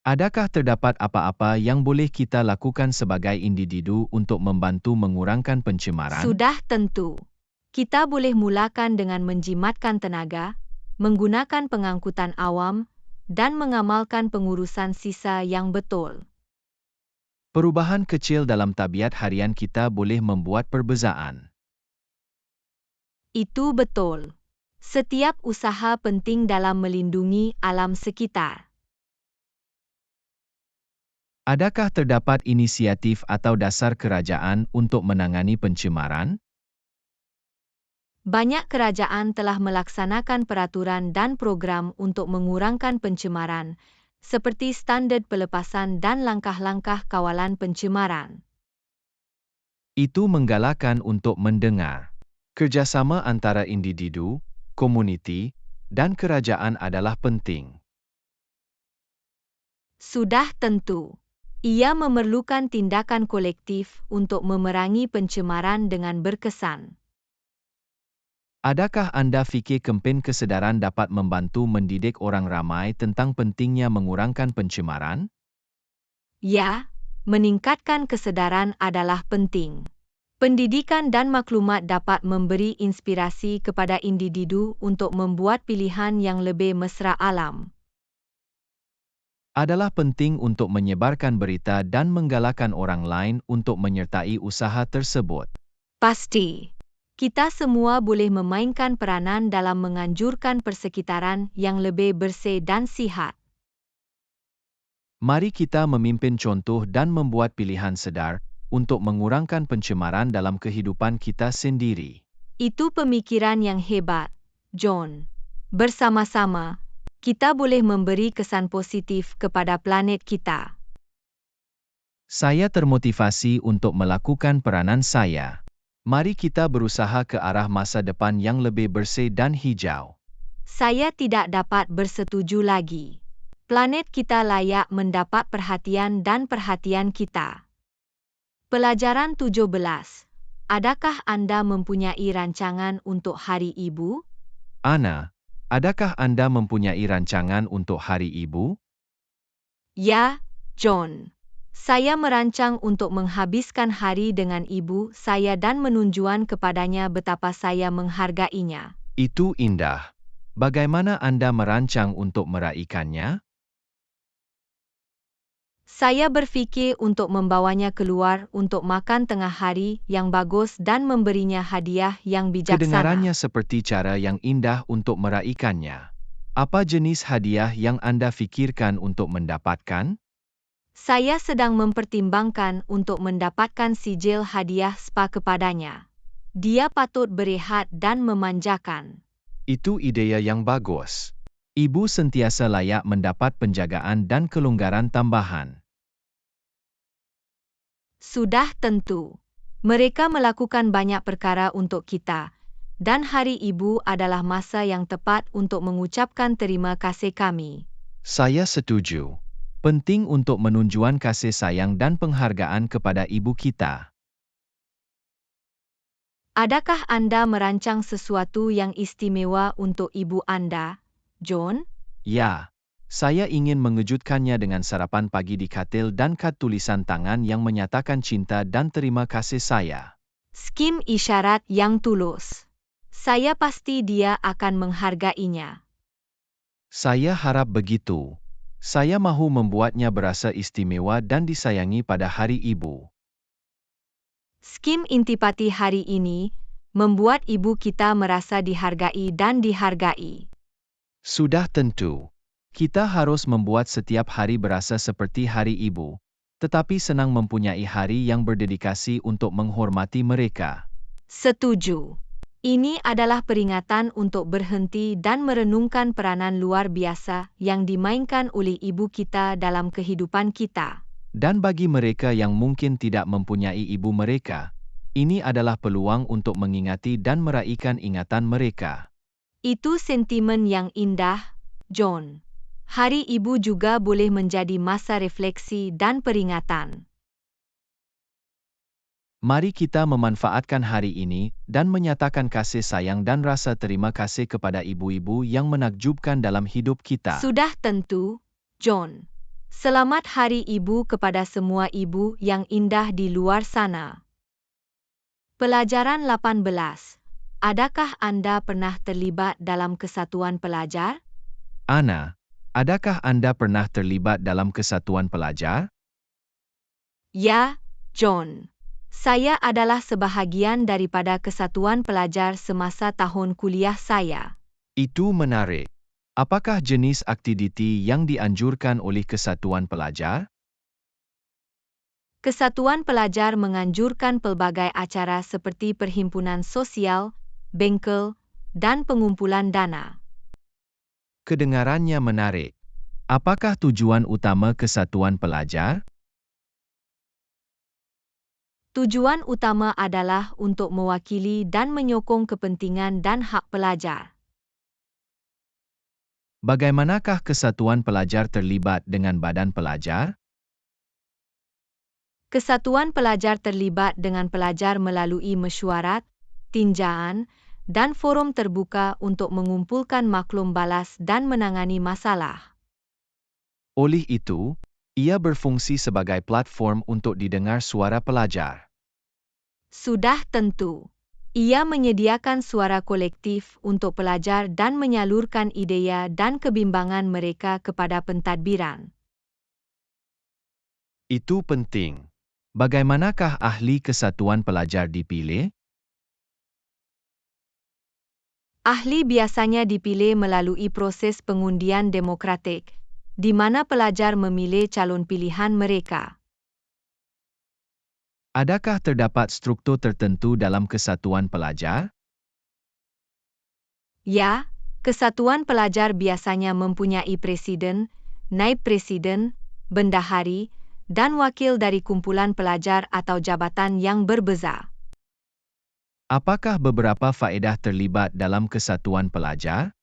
Adakah terdapat apa-apa yang boleh kita lakukan sebagai individu untuk membantu mengurangkan pencemaran? Sudah tentu. Kita boleh mulakan dengan menjimatkan tenaga, menggunakan pengangkutan awam, dan mengamalkan pengurusan sisa yang betul. Perubahan kecil dalam tabiat harian kita boleh membuat perbezaan. Itu betul. Setiap usaha penting dalam melindungi alam sekitar. Adakah terdapat inisiatif atau dasar kerajaan untuk menangani pencemaran? Banyak kerajaan telah melaksanakan peraturan dan program untuk mengurangkan pencemaran, seperti standard pelepasan dan langkah-langkah kawalan pencemaran. Itu menggalakkan untuk mendengar. Kerjasama antara individu, komuniti, dan kerajaan adalah penting. Sudah tentu. Ia memerlukan tindakan kolektif untuk memerangi pencemaran dengan berkesan. Adakah Anda fikir kempen kesedaran dapat membantu mendidik orang ramai tentang pentingnya mengurangkan pencemaran? Ya, meningkatkan kesedaran adalah penting. Pendidikan dan maklumat dapat memberi inspirasi kepada individu untuk membuat pilihan yang lebih mesra alam. Adalah penting untuk menyebarkan berita dan menggalakkan orang lain untuk menyertai usaha tersebut. Pasti. Kita semua boleh memainkan peranan dalam menganjurkan persekitaran yang lebih bersih dan sihat. Mari kita memimpin contoh dan membuat pilihan sedar untuk mengurangkan pencemaran dalam kehidupan kita sendiri. Itu pemikiran yang hebat, John. Bersama-sama, kita boleh memberi kesan positif kepada planet kita. Saya termotivasi untuk melakukan peranan saya. Mari kita berusaha ke arah masa depan yang lebih bersih dan hijau. Saya tidak dapat bersetuju lagi. Planet kita layak mendapat perhatian dan perhatian kita. Pelajaran 17. Adakah Anda mempunyai rancangan untuk Hari Ibu? Ana, adakah Anda mempunyai rancangan untuk Hari Ibu? Ya, John. Saya merancang untuk menghabiskan hari dengan ibu saya dan menunjukkan kepadanya betapa saya menghargainya. Itu indah. Bagaimana Anda merancang untuk meraihkannya? Saya berfikir untuk membawanya keluar untuk makan tengah hari yang bagus dan memberinya hadiah yang bijaksana. Kedengarannya seperti cara yang indah untuk meraihkannya. Apa jenis hadiah yang Anda fikirkan untuk mendapatkan? Saya sedang mempertimbangkan untuk mendapatkan sijil hadiah spa kepadanya. Dia patut berehat dan memanjakan. Itu ide yang bagus. Ibu sentiasa layak mendapat penjagaan dan kelonggaran tambahan. Sudah tentu. Mereka melakukan banyak perkara untuk kita, dan Hari Ibu adalah masa yang tepat untuk mengucapkan terima kasih kami. Saya setuju. Penting untuk menunjukkan kasih sayang dan penghargaan kepada ibu kita. Adakah Anda merancang sesuatu yang istimewa untuk ibu Anda, John? Ya, saya ingin mengejutkannya dengan sarapan pagi di katil dan kad tulisan tangan yang menyatakan cinta dan terima kasih saya. Skim isyarat yang tulus. Saya pasti dia akan menghargainya. Saya harap begitu. Saya mahu membuatnya berasa istimewa dan disayangi pada Hari Ibu. Skim intipati hari ini membuat ibu kita merasa dihargai dan dihargai. Sudah tentu. Kita harus membuat setiap hari berasa seperti Hari Ibu, tetapi senang mempunyai hari yang berdedikasi untuk menghormati mereka. Setuju. Ini adalah peringatan untuk berhenti dan merenungkan peranan luar biasa yang dimainkan oleh ibu kita dalam kehidupan kita. Dan bagi mereka yang mungkin tidak mempunyai ibu mereka, ini adalah peluang untuk mengingati dan meraihkan ingatan mereka. Itu sentimen yang indah, John. Hari Ibu juga boleh menjadi masa refleksi dan peringatan. Mari kita memanfaatkan hari ini dan menyatakan kasih sayang dan rasa terima kasih kepada ibu-ibu yang menakjubkan dalam hidup kita. Sudah tentu, John. Selamat Hari Ibu kepada semua ibu yang indah di luar sana. Pelajaran 18. Adakah Anda pernah terlibat dalam kesatuan pelajar? Ana, adakah Anda pernah terlibat dalam kesatuan pelajar? Ya, John. Saya adalah sebahagian daripada kesatuan pelajar semasa tahun kuliah saya. Itu menarik. Apakah jenis aktiviti yang dianjurkan oleh kesatuan pelajar? Kesatuan pelajar menganjurkan pelbagai acara seperti perhimpunan sosial, bengkel, dan pengumpulan dana. Kedengarannya menarik. Apakah tujuan utama kesatuan pelajar? Tujuan utama adalah untuk mewakili dan menyokong kepentingan dan hak pelajar. Bagaimanakah kesatuan pelajar terlibat dengan badan pelajar? Kesatuan pelajar terlibat dengan pelajar melalui mesyuarat, tinjaan, dan forum terbuka untuk mengumpulkan maklum balas dan menangani masalah. Oleh itu, ia berfungsi sebagai platform untuk didengar suara pelajar. Sudah tentu. Ia menyediakan suara kolektif untuk pelajar dan menyalurkan idea dan kebimbangan mereka kepada pentadbiran. Itu penting. Bagaimanakah ahli kesatuan pelajar dipilih? Ahli biasanya dipilih melalui proses pengundian demokratik, di mana pelajar memilih calon pilihan mereka. Adakah terdapat struktur tertentu dalam kesatuan pelajar? Ya, kesatuan pelajar biasanya mempunyai presiden, naib presiden, bendahari, dan wakil dari kumpulan pelajar atau jabatan yang berbeza. Apakah beberapa faedah terlibat dalam kesatuan pelajar?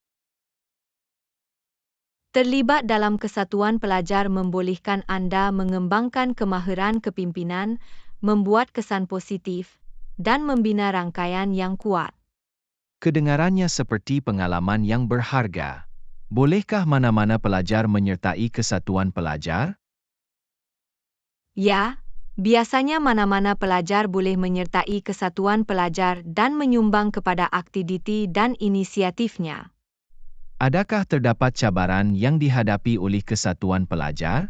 Terlibat dalam kesatuan pelajar membolehkan Anda mengembangkan kemahiran kepimpinan, membuat kesan positif, dan membina rangkaian yang kuat. Kedengarannya seperti pengalaman yang berharga. Bolehkah mana-mana pelajar menyertai kesatuan pelajar? Ya, biasanya mana-mana pelajar boleh menyertai kesatuan pelajar dan menyumbang kepada aktiviti dan inisiatifnya. Adakah terdapat cabaran yang dihadapi oleh kesatuan pelajar?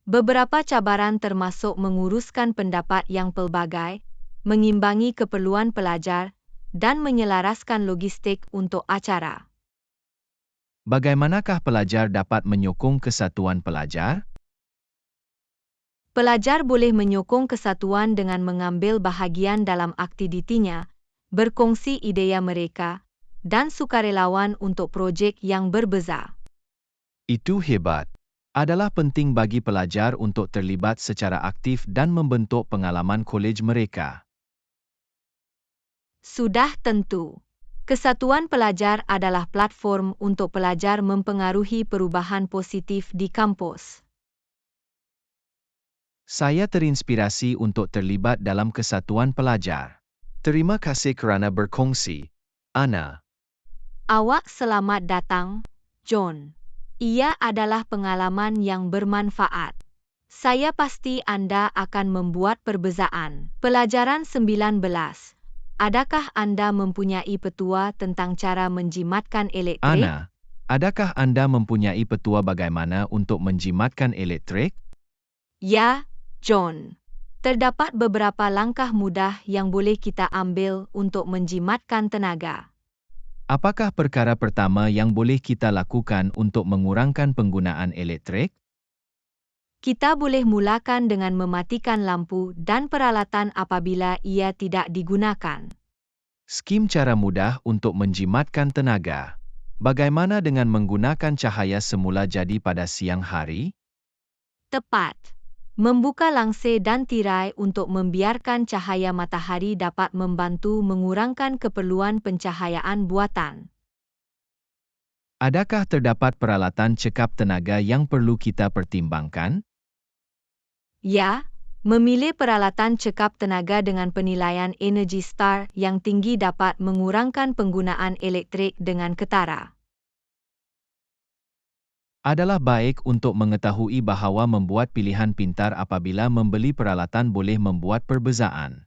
Beberapa cabaran termasuk menguruskan pendapat yang pelbagai, mengimbangi keperluan pelajar, dan menyelaraskan logistik untuk acara. Bagaimanakah pelajar dapat menyokong kesatuan pelajar? Pelajar boleh menyokong kesatuan dengan mengambil bahagian dalam aktivitinya, berkongsi idea mereka, dan sukarelawan untuk projek yang berbeza. Itu hebat. Adalah penting bagi pelajar untuk terlibat secara aktif dan membentuk pengalaman kolej mereka. Sudah tentu. Kesatuan pelajar adalah platform untuk pelajar mempengaruhi perubahan positif di kampus. Saya terinspirasi untuk terlibat dalam kesatuan pelajar. Terima kasih kerana berkongsi, Ana. Awak selamat datang, John. Ia adalah pengalaman yang bermanfaat. Saya pasti Anda akan membuat perbezaan. Pelajaran 19. Adakah Anda mempunyai petua tentang cara menjimatkan elektrik? Ana, Adakah Anda mempunyai petua bagaimana untuk menjimatkan elektrik? Ya, John. Terdapat beberapa langkah mudah yang boleh kita ambil untuk menjimatkan tenaga. Apakah perkara pertama yang boleh kita lakukan untuk mengurangkan penggunaan elektrik? Kita boleh mulakan dengan mematikan lampu dan peralatan apabila ia tidak digunakan. Skim cara mudah untuk menjimatkan tenaga. Bagaimana dengan menggunakan cahaya semula jadi pada siang hari? Tepat. Membuka langsir dan tirai untuk membiarkan cahaya matahari dapat membantu mengurangkan keperluan pencahayaan buatan. Adakah terdapat peralatan cekap tenaga yang perlu kita pertimbangkan? Ya, memilih peralatan cekap tenaga dengan penilaian Energy Star yang tinggi dapat mengurangkan penggunaan elektrik dengan ketara. Adalah baik untuk mengetahui bahawa membuat pilihan pintar apabila membeli peralatan boleh membuat perbezaan.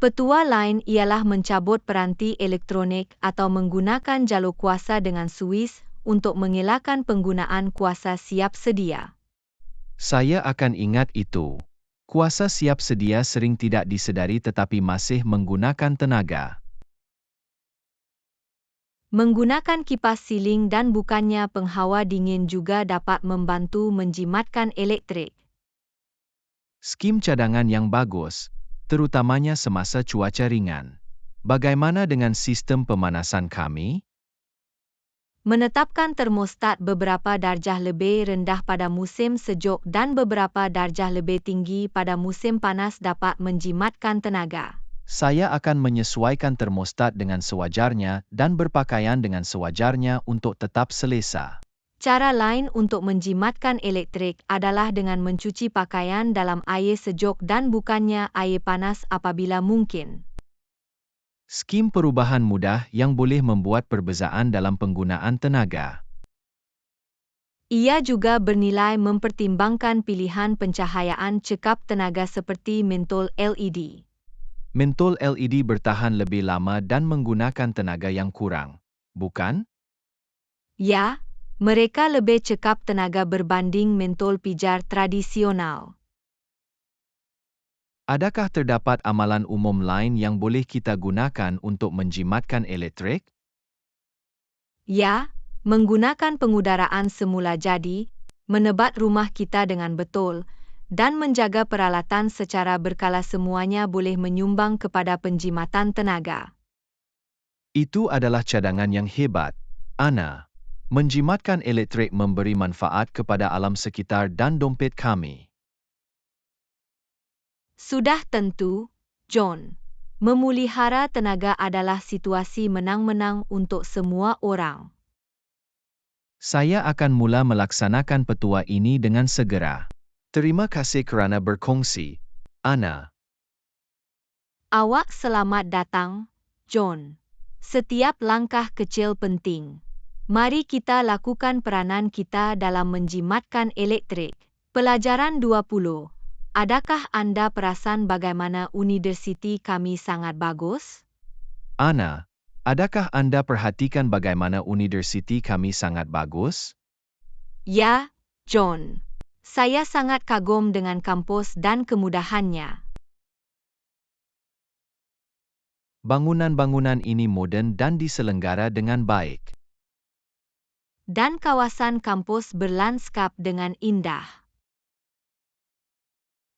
Petua lain ialah mencabut peranti elektronik atau menggunakan jalur kuasa dengan Swiss untuk mengelakkan penggunaan kuasa siap sedia. Saya akan ingat itu. Kuasa siap sedia sering tidak disedari tetapi masih menggunakan tenaga. Menggunakan kipas siling dan bukannya penghawa dingin juga dapat membantu menjimatkan elektrik. Skim cadangan yang bagus, terutamanya semasa cuaca ringan. Bagaimana dengan sistem pemanasan kami? Menetapkan termostat beberapa darjah lebih rendah pada musim sejuk dan beberapa darjah lebih tinggi pada musim panas dapat menjimatkan tenaga. Saya akan menyesuaikan termostat dengan sewajarnya dan berpakaian dengan sewajarnya untuk tetap selesa. Cara lain untuk menjimatkan elektrik adalah dengan mencuci pakaian dalam air sejuk dan bukannya air panas apabila mungkin. Skim perubahan mudah yang boleh membuat perbezaan dalam penggunaan tenaga. Ia juga bernilai mempertimbangkan pilihan pencahayaan cekap tenaga seperti mentol LED. Mentol LED bertahan lebih lama dan menggunakan tenaga yang kurang, bukan? Ya, mereka lebih cekap tenaga berbanding mentol pijar tradisional. Adakah terdapat amalan umum lain yang boleh kita gunakan untuk menjimatkan elektrik? Ya, menggunakan pengudaraan semula jadi, menebat rumah kita dengan betul, dan menjaga peralatan secara berkala semuanya boleh menyumbang kepada penjimatan tenaga. Itu adalah cadangan yang hebat, Ana. Menjimatkan elektrik memberi manfaat kepada alam sekitar dan dompet kami. Sudah tentu, John. Memelihara tenaga adalah situasi menang-menang untuk semua orang. Saya akan mula melaksanakan petua ini dengan segera. Terima kasih kerana berkongsi, Ana. Awak selamat datang, John. Setiap langkah kecil penting. Mari kita lakukan peranan kita dalam menjimatkan elektrik. Pelajaran 20. Adakah anda perasan bagaimana universiti kami sangat bagus? Ana, adakah Anda perhatikan bagaimana universiti kami sangat bagus? Ya, John. Saya sangat kagum dengan kampus dan kemudahannya. Bangunan-bangunan ini moden dan diselenggara dengan baik. Dan kawasan kampus berlandskap dengan indah.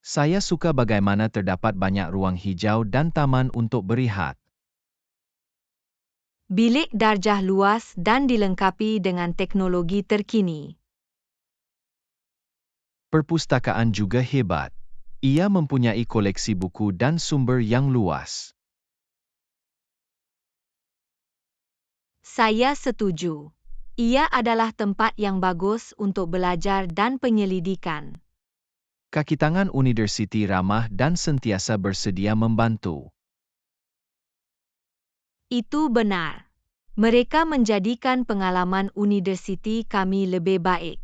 Saya suka bagaimana terdapat banyak ruang hijau dan taman untuk berehat. Bilik darjah luas dan dilengkapi dengan teknologi terkini. Perpustakaan juga hebat. Ia mempunyai koleksi buku dan sumber yang luas. Saya setuju. Ia adalah tempat yang bagus untuk belajar dan penyelidikan. Kaki tangan universiti ramah dan sentiasa bersedia membantu. Itu benar. Mereka menjadikan pengalaman universiti kami lebih baik.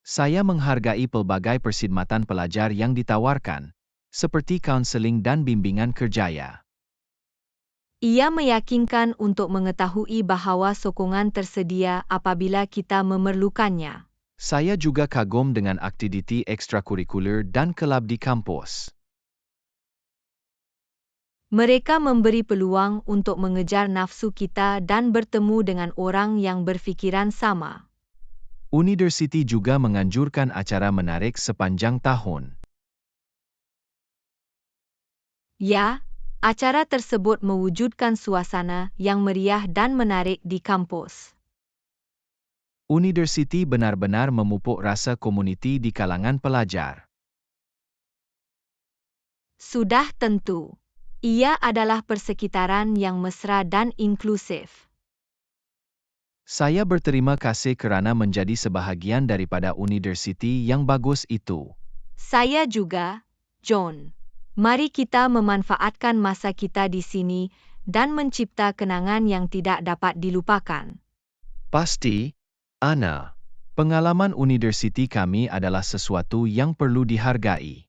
Saya menghargai pelbagai perkhidmatan pelajar yang ditawarkan, seperti kaunseling dan bimbingan kerjaya. Ia meyakinkan untuk mengetahui bahawa sokongan tersedia apabila kita memerlukannya. Saya juga kagum dengan aktiviti ekstrakurikuler dan kelab di kampus. Mereka memberi peluang untuk mengejar nafsu kita dan bertemu dengan orang yang berfikiran sama. Universiti juga menganjurkan acara menarik sepanjang tahun. Ya, acara tersebut mewujudkan suasana yang meriah dan menarik di kampus. Universiti benar-benar memupuk rasa komuniti di kalangan pelajar. Sudah tentu, ia adalah persekitaran yang mesra dan inklusif. Saya berterima kasih kerana menjadi sebahagian daripada universiti yang bagus itu. Saya juga, John. Mari kita memanfaatkan masa kita di sini dan mencipta kenangan yang tidak dapat dilupakan. Pasti, Ana. Pengalaman universiti kami adalah sesuatu yang perlu dihargai.